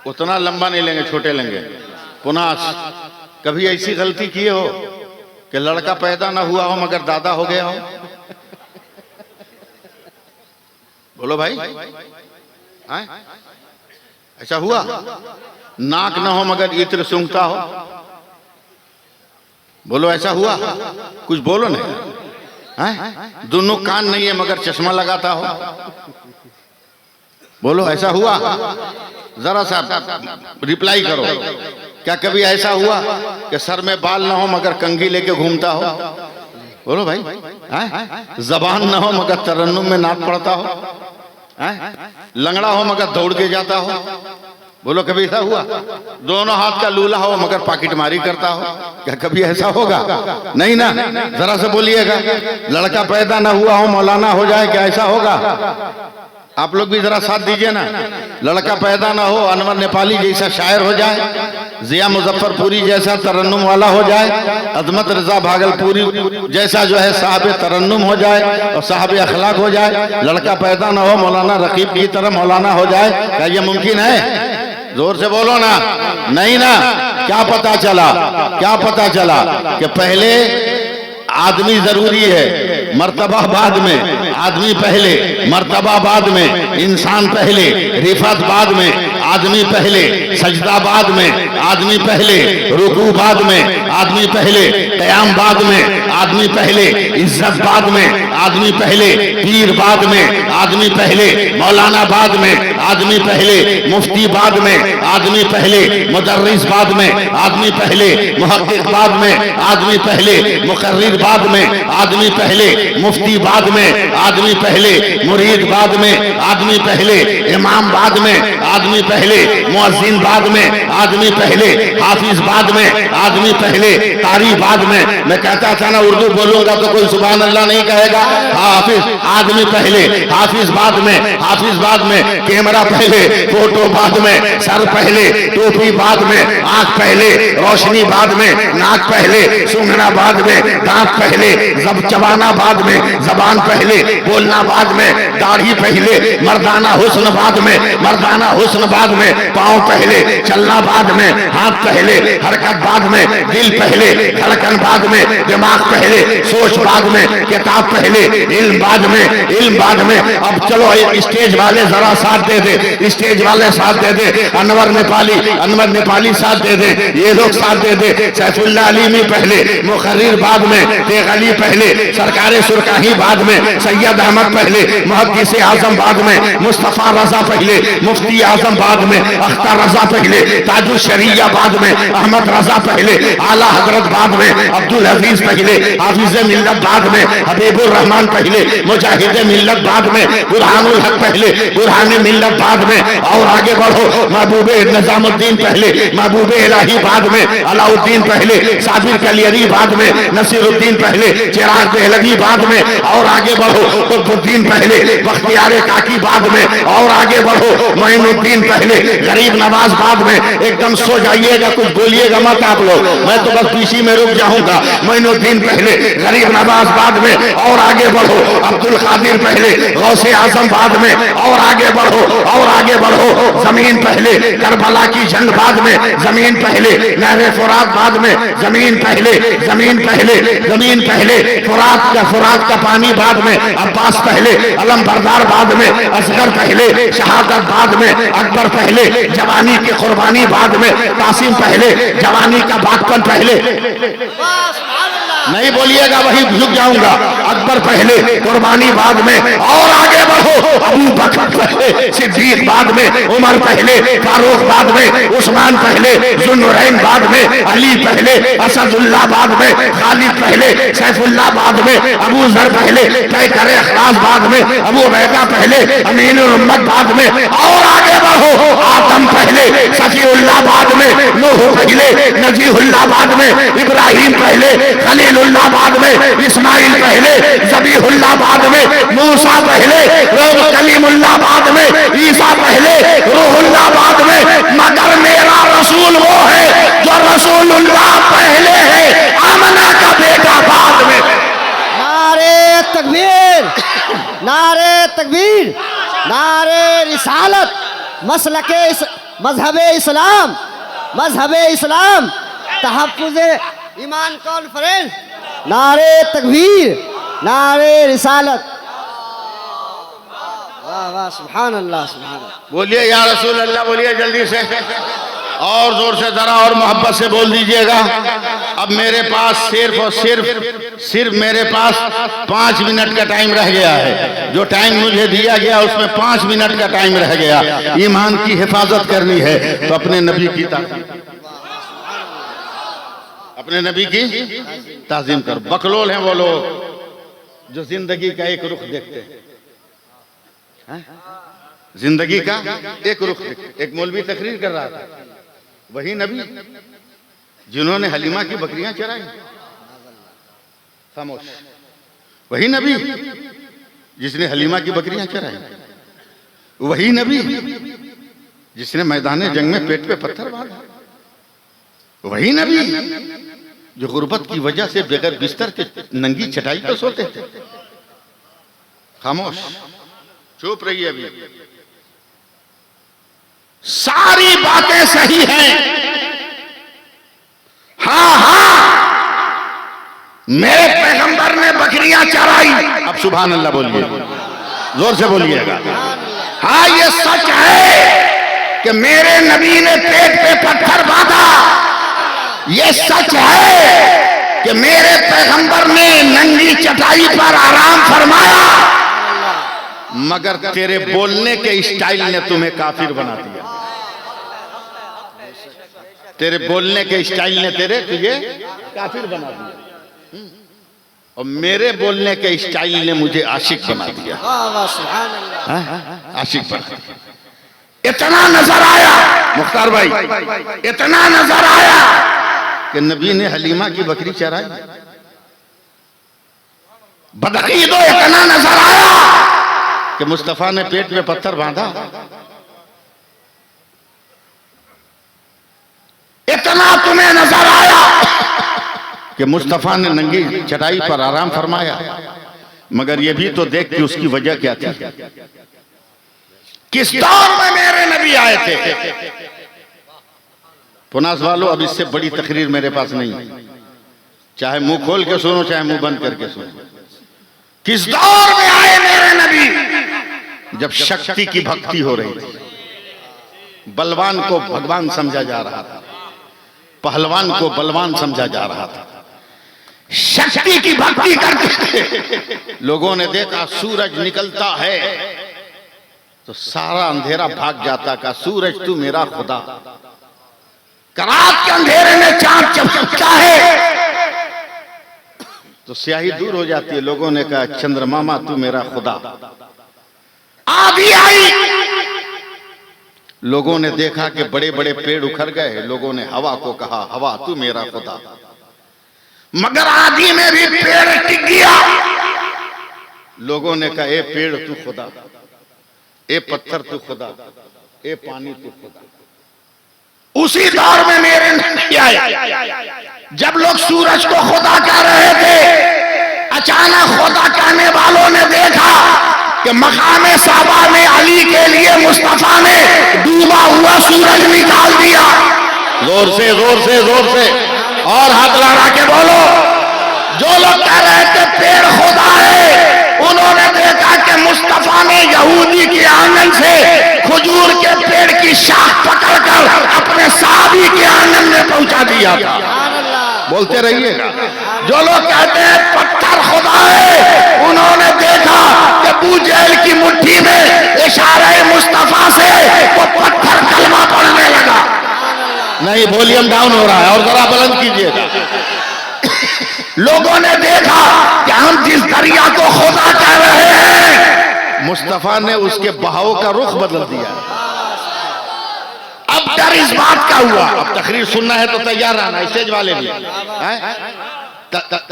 उतना लंबा नहीं लेंगे, छोटे लेंगे। पुनास। कभी ऐसी गलती किए हो कि लड़का पैदा ना हुआ हो मगर दादा हो गया हो? बोलो भाई, ऐसा हुआ? नाक ना हो मगर इत्र सूंघता हो? बोलो ऐसा हुआ? कुछ बोलो नहीं। दोनों कान नहीं है मगर चश्मा लगाता हो? बोलो ऐसा हुआ? जरा सा रिप्लाई करो। क्या कभी ऐसा हुआ कि सर में बाल ना हो मगर कंघी लेके घूमता हो? बोलो भाई। जबान ना हो मगर तरन्नुम में नाक पड़ता हो? लंगड़ा हो मगर दौड़ के जाता हो? बोलो कभी ऐसा हुआ? दोनों हाथ का लूला हो मगर पॉकेटमारी करता हो? क्या कभी ऐसा होगा? नहीं ना। जरा से बोलिएगा। लड़का पैदा ना हुआ हो मौलाना हो जाए, क्या ऐसा होगा? आप लोग भी जरा साथ दीजिए ना। लड़का पैदा ना हो, अनवर नेपाली जैसा शायर हो जाए, जिया मुजफ्फरपुरी जैसा तरन्नुम वाला हो जाए, अजमत रजा भागलपुरी जैसा जो है साहब तरन्नुम हो जाए और साहब अखलाक हो जाए। लड़का पैदा ना हो, मौलाना रकीब की तरह मौलाना हो जाए। क्या ये मुमकिन है? जोर से बोलो ना। नहीं ना। क्या पता चला, क्या पता चला कि पहले आदमी जरूरी है, मर्तबा बाद में, आदमी पहले, मर्तबा बाद में, इंसान पहले, रिफत बाद में, आदमी पहले, सजदा बाद में, आदमी पहले, रुकू बाद में, आदमी पहले, क़याम बाद में, आदमी पहले, इज्जत बाद में, आदमी पहले, पीर बाद में, आदमी पहले, मौलाना बाद में, आदमी पहले, मुफ्ती बाद में, आदमी पहले, मुदर्रिस बाद में, आदमी पहले, मुहक्किक बाद में, आदमी पहले, मुकर्रिर बाद में, आदमी पहले, मुफ्ती बाद में, आदमी पहले, मुरीद बाद में, आदमी पहले, इमाम बाद में, आदमी पहले, मुअज्जिन बाद में, आदमी पहले, हाफिज बाद में, आदमी पहले, कारी बाद में। मैं कहता था ना उर्दू बोलूंगा तो कोई सुभान अल्लाह नहीं कहेगा। हाफिज आदमी पहले, हाफिज बाद में, हाफिज बाद में, कैमरा पहले, फोटो बाद में, सर पहले, टोपी बाद में, आंख पहले, रोशनी बाद में, नाक पहले, सूंघना बाद में, दांत पहले, जब चबाना बाद में, जबान पहले, बोलना बाद में, दाढ़ी पहले, मर्दाना हुस्न बाद में, मर्दाना हुस्न बाद में, पांव पहले, चलना बाद में, हाथ पहले, हरकत बाद में, दिल पहले, धड़कन बाद में, दिमाग पहले, सोच बाद में, किताब पहले, इल्म बाद में, इल्म बाद में। अब चलो स्टेज वाले जरा साथ दे दे, स्टेज वाले साथ दे दे, अनवर नेपाली साथ दे दे, ये लोग साथ दे दे। सैफुल्लाह अलीमी पहले, मुकर्रिर बाद में, शेख अली पहले, सरकारे सुरकाही बाद में, सैयद अहमद पहले, मुहद्दिस आजम बाद में, मुस्तफा रजा पहले, मुफ्ती आजम बाद में, अख्तर रजा पहले, ताजुल शरिया बाद में, अहमद रजा पहले, आला हजरत बाद में, अब्दुल अजीज पहले, हाफिज मिल्लत बाद में, हबीबुर रहमान पहले, मुजाहिद मिल्लत बाद में, बुरहानुल हक पहले, बुरहान मिल्लत बाद में। और आगे बढ़ो, महबूब निजामुद्दीन पहले, महबूब इलाही बाद में, अलाउद्दीन पहले, साबिर कलियरी बाद में, नसीरुद्दीन पहले, चिराग देहलवी बाद में। और आगे बढ़ो, कुतुबुद्दीन पहले, बख्तियार काकी बाद में। और आगे बढ़ो, मोइनुद्दीन पहले, गरीब नवाज बाद में। एकदम सो जाइएगा, कुछ बोलिएगा मत आप लोग, मैं तो बस पीछे में रुक जाऊंगा। मोइनुद्दीन पहले, गरीब नवाज बाद में। और आगे बढ़ो, अब्दुल कादिर पहले, गौसे आजम बाद में। और आगे बढ़ो, और आगे बढ़ो, जमीन पहले, करबला की जंग बाद में, जमीन पहले, नहरे फुरात बाद में, जमीन पहले, जमीन पहले, जमीन पहले, फुरात का पानी बाद में, अब्बास पहले, अलम बरदार बाद में, असगर पहले, शहादत बाद में, अकबर पहले, जवानी की कुर्बानी बाद में, कासिम पहले, जवानी का बागपन पहले। नहीं बोलिएगा, वही झुक जाऊंगा। अकबर पहले, कुर्बानी बाद में। और आगे बढ़ो, अबू बकर पहले, सिद्दीक बाद में, उमर पहले, फारूक बाद में, उस्मान पहले, जुन्नूरैन बाद में, अली पहले, असदुल्लाह बाद में, खालिद पहले, सैफुल्लाह बाद में, अबू जर पहले, पैकर इखलास बाद में, अबू उबैदा पहले, अमीनुल उम्मत बाद में। और आगे बढ़ो, आदम पहले, सफीउल्लाह बाद में, नूह पहले, नजीहुल्लाह बाद में, इब्राहिम पहले, खलीलुल्लाह बाद में, इस्माइल पहले, ज़बीहुल्लाह बाद में, मूसा पहले, कलीमुल्लाह बाद में, ईसा पहले, रूहुल्लाह बाद में। मगर मेरा रसूल वो है जो रसूलुल्लाह पहले है, आमना का बेटा बाद में। नारे तकबीर, नारे तकबीर, नारे रिसालत, मजहब इस्लाम, मजहब इस्लाम, तहफ्फुज़ ईमान कॉन्फ्रेंस। नारे तकबीर, नारे रिसालत। वाह वाह, सुभान अल्लाह, सुभान अल्लाह। बोलिए या रसूल अल्लाह, बोलिए जल्दी से, और जोर से जरा और मोहब्बत से बोल दीजिएगा। अब मेरे पास सिर्फ और सिर्फ मेरे पास 5 मिनट का टाइम रह गया है। जो टाइम मुझे दिया गया उसमें 5 मिनट का टाइम रह गया। ईमान की हिफाजत करनी है तो अपने नबी की अपने नबी की ताज़ीम कर। बकलोल हैं वो लोग जो जिंदगी का एक रुख देखते हैं, जिंदगी का एक रुख। एक मौलवी तकरीर कर रहा था, वही नबी जिन्होंने हलीमा की बकरियां चराई, खामोश, वही नबी जिसने हलीमा की बकरियां चराई। वही नबी जिसने मैदान जंग में पेट पे पत्थर बांधा, वही नबी जो गुर्बत की वजह से बगैर बिस्तर के नंगी चटाई पर सोते थे। खामोश, चुप रहिए। अभी सारी बातें सही हैं। हाँ हाँ, मेरे पैगंबर ने बकरियां चराई। अब सुभान अल्लाह बोलिए, जोर से बोलिएगा। हाँ, ये सच है कि मेरे नबी ने पेट पे पत्थर बांधा। ये सच है कि मेरे पैगंबर ने नंगी चटाई पर आराम फरमाया। मगर तेरे बोलने के स्टाइल ने तुम्हें काफिर बना दिया। तेरे बोलने के स्टाइल ने तुझे काफिर बना दिया, और मेरे बोलने के स्टाइल ने मुझे आशिक बना दिया। वाह वाह सुभान अल्लाह। आशिक बना दिया। इतना नजर आया मुख्तार भाई, इतना नजर आया कि नबी ने हलीमा की बकरी चराई। बदकीदो इतना नजर आया कि मुस्तफा ने पेट में पत्थर बांधा। इतना तुम्हें नजर आया कि मुस्तफा ने नंगी चटाई पर आराम फरमाया। मगर ये भी तो देख कि उसकी वजह क्या थी। किस दौर में मेरे नबी आए थे। पुनास वालों, अब इससे बड़ी तकरीर मेरे पास नहीं, चाहे मुंह खोल के सुनो चाहे मुंह बंद करके सुनो। किस दौर में आए मेरे नबी। जब शक्ति की भक्ति हो रही थी, बलवान को भगवान समझा जा रहा था, पहलवान को बलवान समझा जा रहा था। शक्ति की भक्ति करते थे। लोगों ने देखा सूरज निकलता है तो सारा अंधेरा भाग जाता। का सूरज तू मेरा खुदा। रात के अंधेरे में चांद चमकता है तो स्याही दूर हो जाती है। लोगों ने कहा चंद्रमामा तू मेरा खुदा। आंधी आई, लोगों ने देखा कि बड़े बड़े पेड़ उखड़ गए। लोगों ने हवा को कहा हवा तू मेरा खुदा। मगर आंधी में भी पेड़ टिक गया। लोगों ने कहा ए पेड़ तू खुदा, ए पत्थर तू खुदा, ए पानी तू खुदा। उसी दौर में मेरे नबी आए जब लोग सूरज को खुदा कह रहे थे। अचानक खुदा कहने वालों ने देखा कि मकामे साबा में अली के लिए मुस्तफा ने डूबा हुआ सूरज निकाल दिया। जोर से जोर से जोर से और हाथ लगा के बोलो। जो लोग कह रहे थे पेड़ खुदा है, उन्होंने देखा कि मुस्तफा ने यहूदी के आंगन से खजूर के पेड़ की शाख पकड़कर अपने साहबी के आंगन में पहुंचा दिया था। बोलते रहिएगा। जो लोग कहते हैं पत्थर खुदा है, उन्होंने देखा कि अबू जहल की मुट्ठी में इशारे मुस्तफा से वो पत्थर कलमा पड़ने लगा। नहीं, वॉल्यूम डाउन हो रहा है और जरा बुलंद कीजिएगा। लोगों ने देखा कि हम जिस दरिया को खुदा कह रहे हैं, मुस्तफा ने उसके बहाव का रुख बदल दिया। अब डर इस बात का हुआ। अब तकरीर सुनना है तो तैयार रहना, स्टेज वाले भी हैं?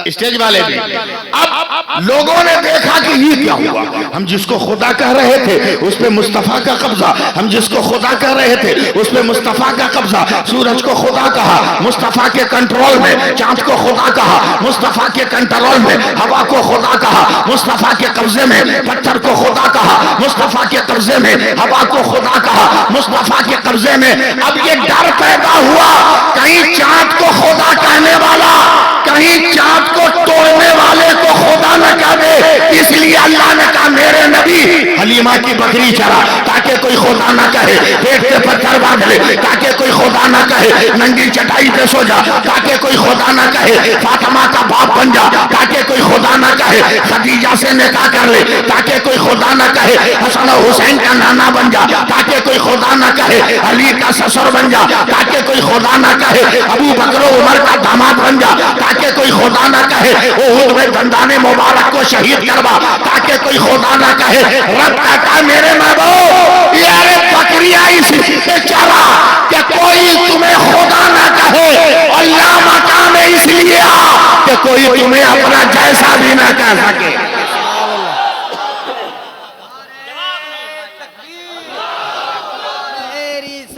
स्टेज वाले भी। अब लोगों ने देखा कि ये क्या हुआ। हम जिसको खुदा कह रहे थे उस पे मुस्तफा का कब्जा, हम जिसको खुदा कह रहे थे उस पे मुस्तफा का कब्जा। सूरज को खुदा कहा, मुस्तफा के कंट्रोल में। चांद को खुदा कहा, मुस्तफा के कंट्रोल में। हवा को खुदा कहा, मुस्तफा के कब्जे में। पत्थर को खुदा कहा, मुस्तफा के कब्जे में। हवा को खुदा कहा, मुस्तफा के कब्जे में। अब ये डर पैदा हुआ कहीं चांद को खुदा कहने वाला, कहीं चांद को तोड़ने वाले को खुदा न कह दे। इसलिए अल्लाह ने कहा मेरे नबी हलीमा की बकरी चरा, ताकि कोई खुदा न कहे। पेट पे पत्थर बांध ले, ताकि कोई खुदा न कहे। नंगी चटाई पे सो जा, ताकि कोई खुदा न कहे। फातिमा का बाप बन जा, ताकि कोई खुदा न कहे। खदीजा से निकाह कर ले, ताकि कोई खुदा न कहे। हसन और हुसैन का नाना बन जा, ताकि कोई खुदा न कहे। अली का ससुर बन जा, ताकि कोई खुदा न कहे। अबू बकर उमर का दामाद बन जा, ताकि कोई खुदा न कहे। उहुद में दंदाने मुबारक को शहीद करवा, ताकि कोई खुदा न कहे। रब कहता मेरे महबूब यारे बकरियां इसलिए चरा कि कोई तुम्हें खुदा न कहे, और या मकाम इसलिए आ कि कोई तुम्हें अपना जैसा भी न कह सके।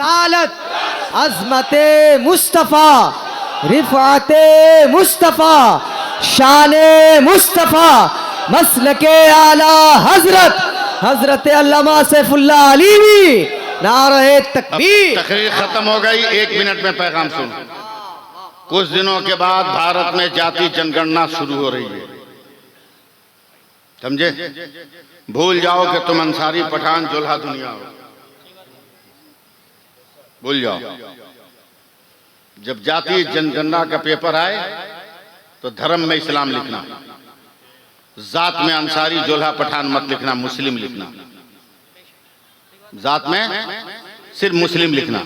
रिसालत, अजमत मुस्तफ़ा, रिफ़ात मुस्तफ़ा, शान मुस्तफ़ा, मसलके आला हजरत हजरत अल्लामा सैफुल्लाह अलीवी, नारे तकबीर। तकरीर खत्म हो गई, 1 मिनट में पैगाम सुन। कुछ दिनों के बाद भारत में जाति जनगणना शुरू हो रही है, समझे? भूल जाओ कि तुम अंसारी, पठान, जोल्हा दुनिया हो, भूल जाओ। जब जाति जनगणना का पेपर आए तो धर्म में इस्लाम लिखना, जात में अंसारी, जोल्हा, पठान मत लिखना, मुस्लिम लिखना। जात में सिर्फ मुस्लिम लिखना,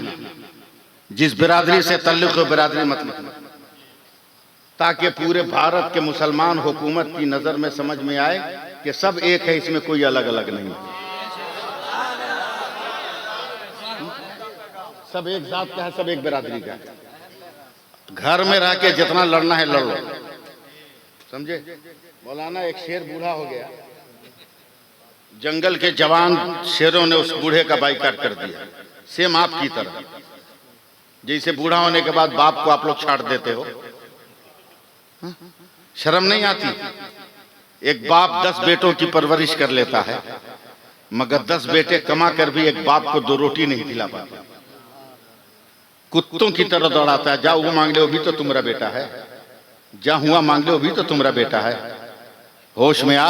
जिस बिरादरी से तल्लुक हो बिरादरी मत लिखना, ताकि पूरे भारत के मुसलमान हुकूमत की नजर में समझ में आए कि सब एक है, इसमें कोई अलग अलग नहीं, सब एक जात का है, सब एक बिरादरी का है। घर में रह के जितना लड़ना है लड़ लो, समझे? मौलाना एक शेर बूढ़ा हो गया, जंगल के जवान शेरों ने उस बूढ़े का बाइकाट कर दिया, सेम आपकी तरह। जैसे बूढ़ा होने के बाद बाप को आप लोग छाट देते हो, शर्म नहीं आती? एक बाप 10 बेटों की परवरिश कर लेता है, मगर 10 बेटे कमा कर भी एक बाप को 2 रोटी नहीं खिला पाता, कुत्तों की तरह दौड़ाता है। जा वो मांग ले, वो भी तो तुम्हारा बेटा है, जा हुआ मांग ले, वो भी तो तुम्हारा बेटा है। होश में आ,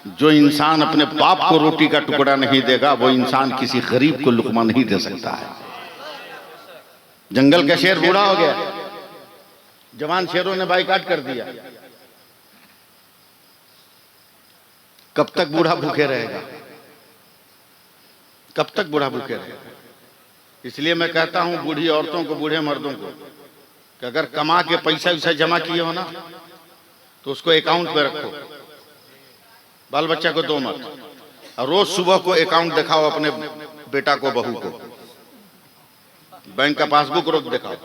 जो इंसान अपने बाप को रोटी का टुकड़ा नहीं देगा, वो इंसान किसी गरीब को लुकमा नहीं दे सकता है। जंगल का शेर बूढ़ा हो गया, जवान शेरों ने बाइकाट कर दिया, कब तक बूढ़ा भूखे रहेगा? कब तक बूढ़ा भूखे रहेगा? इसलिए मैं कहता हूं बूढ़ी औरतों को, बूढ़े मर्दों को, कि अगर कमा के पैसा वैसा जमा किए हो ना, तो उसको अकाउंट पे रखो, बाल बच्चा को दो मत। और रोज सुबह को अकाउंट दिखाओ अपने बेटा को, बहू को, बैंक का पासबुक रोज दिखाओ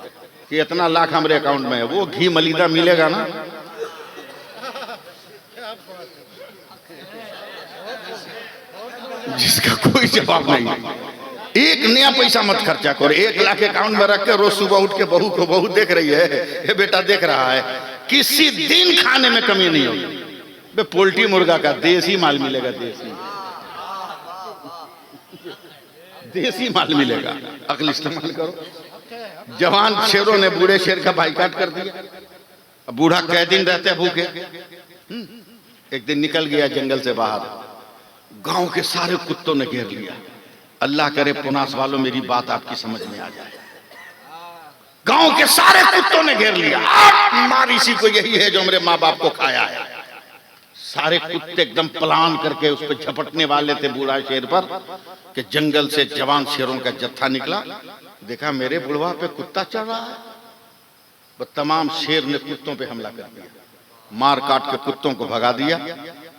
कि इतना लाख हमारे अकाउंट में है। वो घी मलिदा मिलेगा ना, जिसका कोई जवाब नहीं है। एक नया पैसा मत खर्चा करो, 1 लाख अकाउंट में रख के रोज सुबह उठ के बहू को, बहू देख रही है, ये बेटा देख रहा है, किसी दिन खाने में कमी नहीं होगी। बे पोल्ट्री मुर्गा का देसी माल मिलेगा, देसी माल मिलेगा, अक्ल इस्तेमाल करो। जवान शेरों ने बूढ़े शेर का बाइकाट कर दिया, अब बूढ़ा कै दिन रहते भूखे। एक दिन निकल गया जंगल से बाहर, गांव के सारे कुत्तों ने घेर लिया। अल्लाह करे पुनास वालों मेरी बात आपकी समझ में आ जाए। गांव के सारे कुत्तों ने घेर लिया, मार इसी को, यही है जो मेरे माँ बाप को खाया है। सारे कुत्ते एकदम प्लान करके उस पर झपटने वाले थे बूढ़ा शेर पर, कि जंगल से जवान शेरों का जत्था निकला। देखा मेरे बुढ़वा पे कुत्ता चढ़ रहा है, वो तमाम शेर ने कुत्तों पे हमला कर दिया, मार काट के कुत्तों को भगा दिया।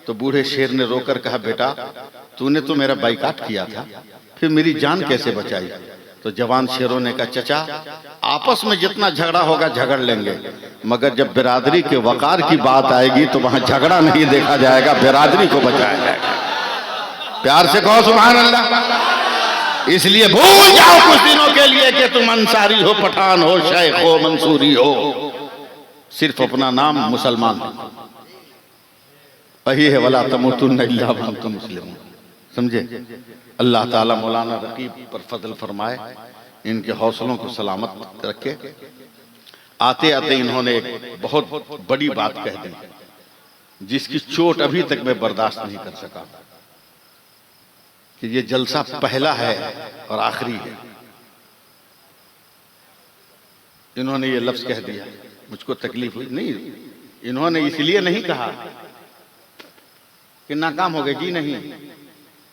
तो बूढ़े शेर ने रोकर कहा, बेटा तूने तो मेरा बाइकाट किया था, फिर मेरी जान कैसे बचाई? तो जवान शेरों ने कहा, चचा आपस में जितना झगड़ा होगा झगड़ लेंगे, मगर जब बिरादरी के वकार की बात आएगी तो वहां झगड़ा नहीं देखा जाएगा, बिरादरी को बचाया जाएगा। प्यार से कहो सुभान अल्लाह। इसलिए भूल जाओ कुछ दिनों के लिए कि तुम अंसारी हो, पठान हो, शेख हो, मंसूरी हो, सिर्फ अपना नाम मुसलमान हो। वही है वला तमुतुन्ना इल्ला व अंतुम मुस्लिमून, समझे? अल्लाह ताला मौलाना रकीब पर फजल फरमाए, इनके हौसलों को सलामत रखे। आते आते इन्होंने एक बहुत बड़ी बात कह दी, जिसकी चोट अभी तक मैं बर्दाश्त नहीं कर सका, कि ये जलसा पहला है और आखिरी है। इन्होंने ये लफ्ज कह दिया, मुझको तकलीफ हुई। नहीं, इन्होंने इसलिए नहीं कहा कि नाकाम हो गए, जी नहीं,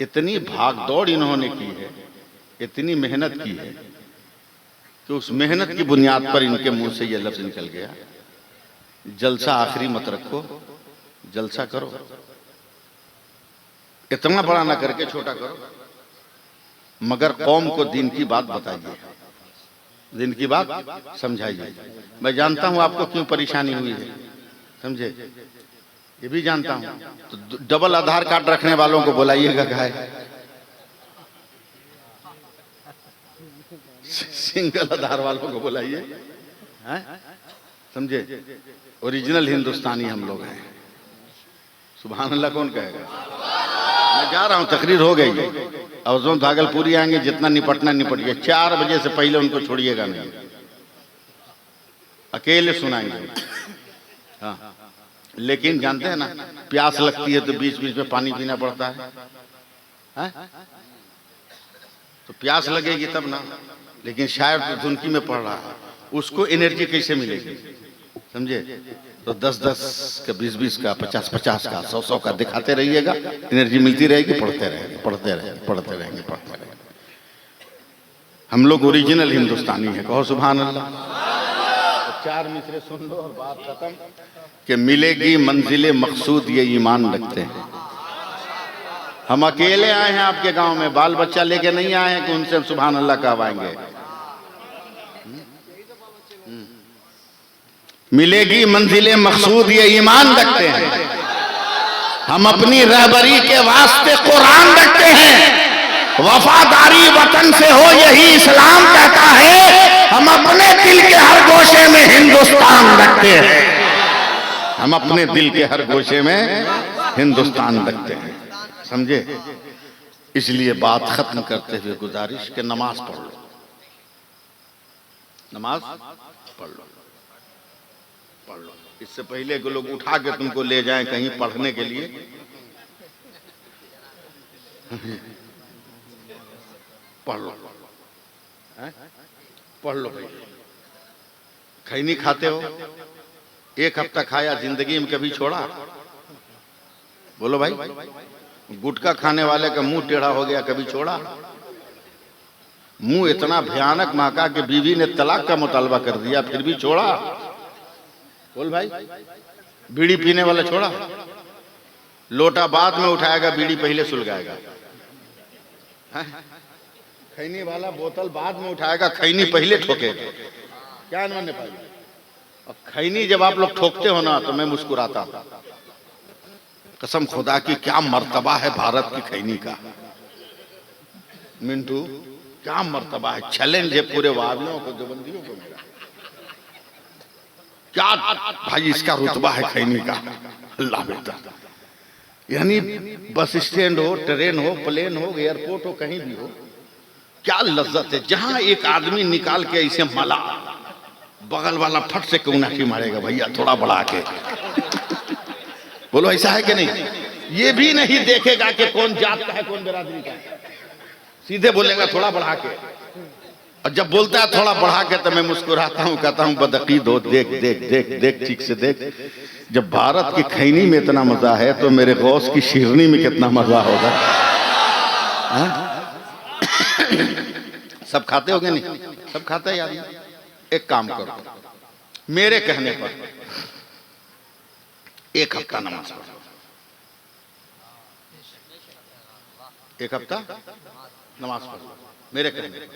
इतनी भाग दौड़ इन्होंने की है, इतनी मेहनत की है कि उस मेहनत की बुनियाद पर इनके मुंह से यह लफ्ज निकल गया, जलसा आखिरी मत रखो, जलसा करो, इतना बड़ा ना करके छोटा करो, मगर कौम को दीन की बात बताइए, दिन की बात समझाइए। मैं जानता हूं आपको क्यों परेशानी हुई है, समझे? ये भी जानता हूं। तो डबल आधार कार्ड रखने वालों को बुलाइएगा, सिंगल आधार वालों को बुलाइए, हैं? समझे? ओरिजिनल हिंदुस्तानी हम लोग हैं। सुभान अल्लाह कौन कहेगा? मैं जा रहा हूं, तकरीर हो गई। अवजों भागलपुरी आएंगे, जितना निपटना निपट गया। 4 बजे से पहले उनको छोड़िएगा नहीं, अकेले सुनाएंगे। हाँ, लेकिन जानते हैं ना, प्यास लगती है तो बीच बीच में पानी पीना पड़ता है, हैं? तो प्यास लगेगी तब ना। लेकिन शायद तो धुनकी में पड़ रहा है, उसको एनर्जी कैसे मिलेगी? समझे? तो 10-10 का, 20-20 का, 50-50 का, 100-100 का दिखाते रहिएगा, एनर्जी मिलती रहेगी। पढ़ते रहेंगे, पढ़ते रहेंगे, पढ़ते रहेंगे, पढ़ते रहेंगे। हम लोग ओरिजिनल हिंदुस्तानी है, कहो सुभान अल्लाह। तो 4 मिसरे सुन लो और बात खत्म। कि मिलेगी मंजिले मकसूद ये ईमान रखते हैं। हम अकेले आए हैं आपके गांव में, बाल बच्चा लेके नहीं आए हैं कि उनसे हम सुभान अल्लाह कहवाएंगे। मिलेगी मंजिले मकसूद ये ईमान रखते हैं। हम अपनी रहबरी के वास्ते कुरान रखते हैं। वफादारी वतन से हो यही इस्लाम कहता है। हम अपने दिल के हर गोशे में हिंदुस्तान रखते हैं। हम अपने दिल के हर गोशे में हिंदुस्तान रखते हैं, समझे? इसलिए बात खत्म करते हुए गुजारिश कि नमाज पढ़ लो, नमाज पढ़ लो, पढ़ लो। इससे पहले कि लोग उठा के तुमको ले जाएं कहीं पढ़ने के लिए, पढ़ लो, पढ़ लो भाई। खैनी खाते हो, 1 हफ्ता खाया, जिंदगी में कभी छोड़ा? बोलो भाई। गुटखा खाने वाले का मुंह टेढ़ा हो गया, कभी छोड़ा? मुंह इतना भयानक महका कि बीवी ने तलाक का मुतालबा कर दिया, फिर भी छोड़ा? बोल भाई। बीड़ी पीने वाला छोड़ा? लोटा बाद में उठाएगा, बीड़ी पहले सुलगाएगा। खैनी वाला बोतल बाद में उठाएगा, खैनी पहले ठोकेगा। क्या मानने पाएगा? और खैनी जब आप लोग ठोकते हो ना, तो मैं मुस्कुराता हूं। कसम खुदा की, क्या मर्तबा है भारत की खैनी का। मिंटू, क्या मर्तबा है। चैलेंज है पूरे वादियों को, देवबंदियों को मेरा। क्या भाई इसका रुतबा है खैनी का, अल्लाह बेटा। यानी बस स्टैंड हो, ट्रेन हो, प्लेन हो, एयरपोर्ट हो, कहीं भी हो, क्या लज्जत है। जहां एक आदमी निकाल के ऐसे मला, बगल वाला फट से कौनाटी मारेगा, भैया थोड़ा बढ़ा के। बोलो ऐसा है कि नहीं? ये भी नहीं देखेगा कि कौन जात का है, कौन बिरादरी का है, सीधे बोलेगा थोड़ा बढ़ा के। और जब बोलता है थोड़ा बढ़ा के, तो मैं मुस्कुराता हूं, कहता हूं बदअकीद हो, देख देख देख देख, ठीक से देख। जब भारत की खैनी में इतना मजा है, तो मेरे गौस की शिरनी में कितना मजा होगा। सब खाते होगे? नहीं सब खाते हैं यार। एक काम करो, मेरे कहने पर 1 हफ्ता नमाज पढ़ो। 1 हफ्ता नमाज पढ़ो मेरे कहने पर।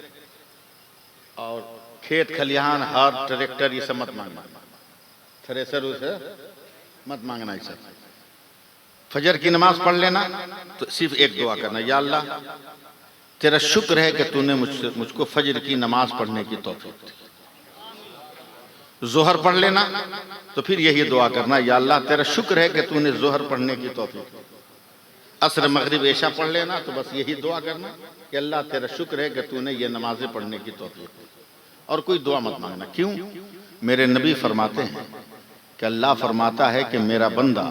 और खेत खलिहान, हर ट्रैक्टर, ये सब मत मांगना, थ्रेसर उसे मत मांगना। ये सब फजर की नमाज पढ़ लेना, तो सिर्फ एक दुआ करना, या अल्लाह तेरा शुक्र है कि तूने मुझको फजर की नमाज पढ़ने की तौफीक दी। जोहर पढ़ लेना, तो फिर यही दुआ करना, या अल्लाह तेरा शुक्र है कि तूने जोहर पढ़ने की तौफीक दी। असर, मगरिब, ऐशा पढ़ लेना, तो बस यही दुआ करना कि अल्लाह तेरा शुक्र है कि तूने ये नमाजें पढ़ने की तौफीक दी। और कोई दुआ मत मांगना। क्यों? मेरे नबी फरमाते हैं कि अल्लाह फरमाता है कि मेरा बंदा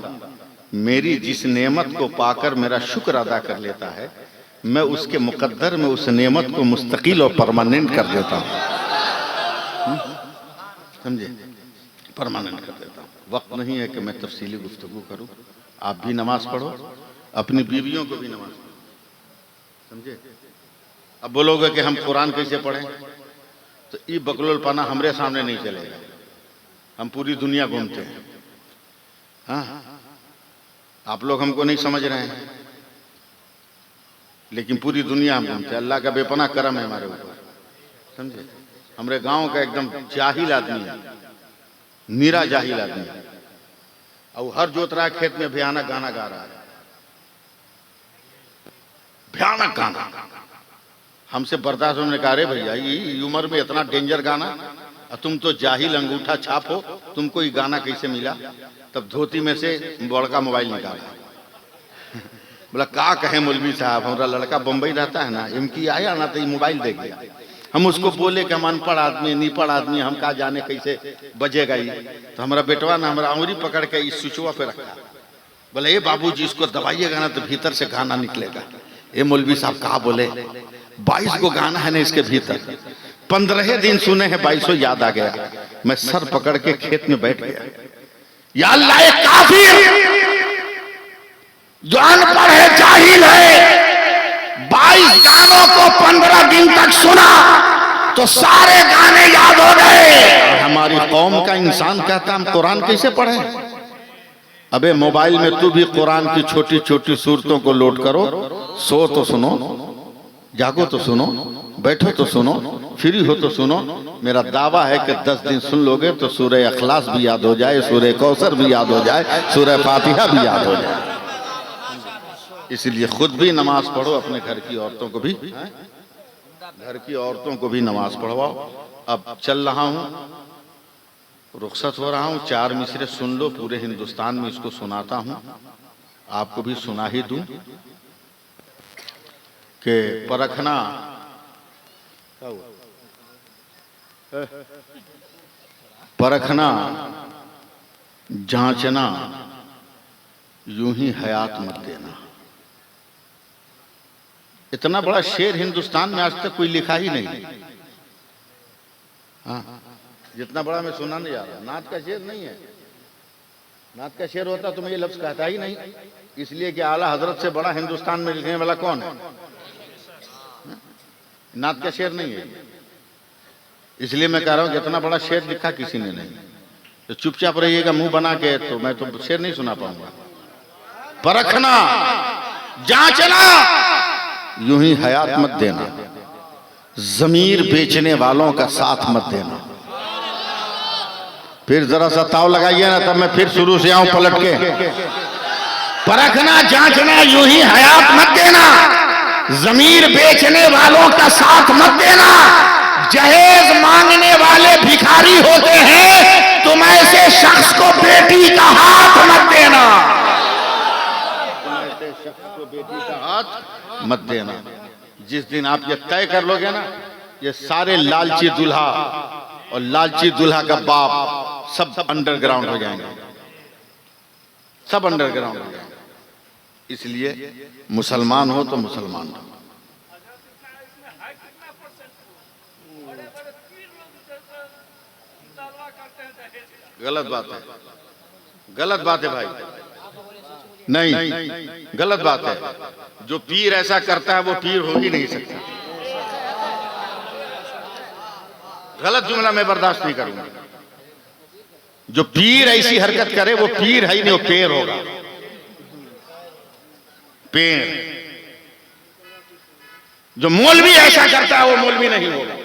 मेरी जिस नेमत को पाकर मेरा शुक्र अदा कर लेता है, मैं उसके मुकद्दर में उस नेमत को मुस्तकिल और परमानेंट कर देता हूँ। समझे? परमानेंट कर देता हूँ। वक्त नहीं है कि मैं तफसीली गुफ्तगू करूँ। आप भी नमाज पढ़ो, अपनी बीवियों को भी नमाज पढ़ो, समझे? अब बोलोगे कि हम कुरान कैसे पढ़ें, तो ये बकलोलपना हमरे सामने नहीं चलेगा। हम पूरी दुनिया घूमते हैं। हाँ, आप लोग हमको नहीं समझ रहे हैं, लेकिन पूरी दुनिया हम घूमते हैं। अल्लाह का बेपनाह करम है हमारे ऊपर, समझे? हमारे गांव का एकदम जाहिल आदमी है, नीरा जाहिल आदमी है, और हर जोत रहा खेत में भयानक गाना गा रहा है, भयानक गाना, हमसे बर्दाश्त होने कहा, अरे भैया ये उम्र में इतना डेंजर गाना, और तुम तो जाहिल अंगूठा छाप हो, तुमको ये गाना कैसे मिला? तब धोती में से बड़का मोबाइल निकाला, बोला का कहे मौलवी साहब, हमारा लड़का बम्बई रहता है ना, इनकी आया ना तो ये मोबाइल देख गया। हम उसको बोले कि हम अनपढ़ आदमी निपढ़ आदमी, हम कहा जाने कैसे बजेगा ये। तो हमारा बेटवा ना हमारा अंगुरी पकड़ के इस स्विचवा पे रखा, बोले ये बाबूजी इसको दबाइएगा ना तो भीतर से गाना निकलेगा। ये मौलवी साहब कहा, बोले 22 को गाना है ना इसके भीतर, 15 दिन सुने हैं 22 याद आ गया। मैं सर पकड़ के खेत में बैठ गया, या अल्लाह ये काफिर जो अनपढ़ है जाहिल है, 22 गानों को 15 दिन तक सुना तो सारे गाने याद हो गए। हमारी कौम का इंसान कहता हम कुरान कैसे पढ़े? अबे मोबाइल में तू भी कुरान की छोटी छोटी सूरतों को लोड करो, सो तो सुनो, जागो तो सुनो, बैठो तो सुनो, फ्री हो तो सुनो। मेरा दावा है कि 10 दिन सुन लोगे तो सूरह अखलास भी याद हो जाए, सूरह कौसर भी याद हो जाए, सूरह फातिहा भी याद हो जाए। इसलिए खुद भी नमाज पढ़ो, अपने घर की औरतों को भी, घर की औरतों को भी नमाज पढ़वाओ। अब चल रहा हूं, रुखसत हो रहा हूं, 4 मिसरे सुन लो, पूरे हिंदुस्तान में इसको सुनाता हूं, आपको भी सुना ही दूं कि परखना परखना जांचना यूं ही हयात मत देना। इतना बड़ा शेर हिंदुस्तान में आज तक कोई लिखा ही नहीं। हाँ, जितना बड़ा मैं सुना नहीं जा रहा। नात का शेर नहीं है, नात का शेर होता तो मैं ये लफ्ज कहता ही नहीं, इसलिए कि आला हजरत से बड़ा हिंदुस्तान में लिखने वाला कौन है? नात का शेर नहीं है, इसलिए मैं कह रहा हूं जितना बड़ा शेर लिखा किसी ने नहीं। तो चुपचाप रहिएगा मुंह बना के, तो मैं तो शेर नहीं सुना पाऊंगा। परखना जांचना यूं ही हयात मत देना, जमीर बेचने वालों का साथ मत देना। फिर जरा सा ताव लगाइए ना, तब मैं फिर शुरू से आऊं पलट के। परखना जांचना यूं ही हयात मत देना, जमीर बेचने वालों का साथ मत देना। जहेज मांगने वाले भिखारी होते हैं, तुम ऐसे शख्स को बेटी का हाथ मत देना, तुम ऐसे शख्स को बेटी का हाथ मत देना। जिस दिन आप ये तय कर लोगे ना, ये सारे लालची दूल्हा और लालची दूल्हा का बाप सब अंडरग्राउंड हो जाएंगे, सब अंडरग्राउंड हो जाएंगे। इसलिए मुसलमान हो तो मुसलमान हो। गलत बात है, गलत बात है भाई, नहीं गलत बात है। जो पीर ऐसा करता है वो पीर हो ही नहीं सकता। गलत जुमला मैं बर्दाश्त नहीं करूंगा। जो पीर ऐसी हरकत करे वो पीर है ही नहीं, वो पेड़ होगा, पेड़। जो मौलवी ऐसा करता है वो मौलवी नहीं होगा,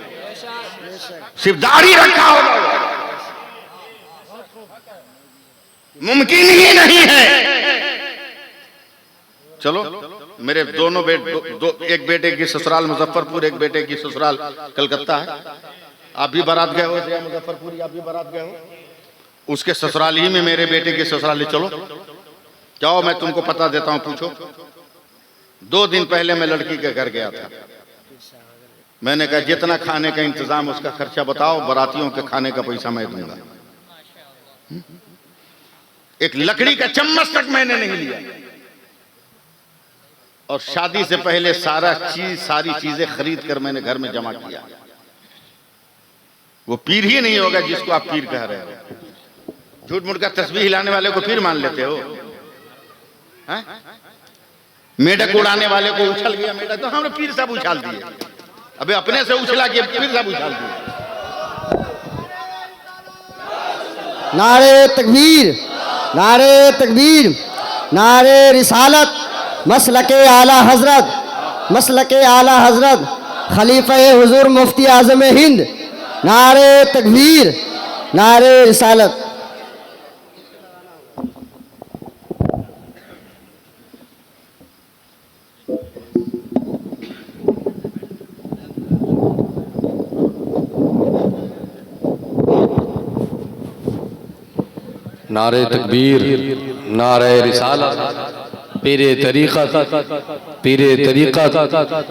सिर्फ दाढ़ी रखा होगा, मुमकिन ही नहीं है। चलो मेरे दोनों एक बेटे की ससुराल मुजफ्फरपुर, एक बेटे की ससुराल कलकत्ता है। आप भी बारात गए हो, मुजफ्फरपुर आप भी बारात गए हो। उसके ससुराल ही में मेरे बेटे की ससुराल, चलो जाओ, मैं तुमको पता देता हूं, पूछो। 2 दिन पहले मैं लड़की के घर गया था। मैंने कहा जितना खाने का इंतजाम उसका खर्चा बताओ, बारातियों के खाने का पैसा मैं दूंगा। एक लकड़ी का चम्मच तक मैंने नहीं लिया, और शादी से पहले सारी चीजें खरीद कर मैंने घर में जमा किया। वो पीर ही नहीं होगा जिसको आप पीर कह रहे हो। झूठ मूठ का तस्बीह हिलाने वाले को पीर मान लेते हो, हैं? मेढक उड़ाने वाले को उछल गया मेढक, तो हमने पीर साहब उछाल दिए। अबे अपने से उछला के पीर साहब उछाल दिए। नारे तकबीर, नारे तकबीर, नारे रिसालत, मसलके आला हजरत, मसलके आला हजरत खलीफा हुजूर मुफ्ती आजम हिंद। नारे तकबीर, नारे रिसालत। नारे तकबीर, नारे रिसालत, पीरे तरीक़त, पीरे तरीक़त।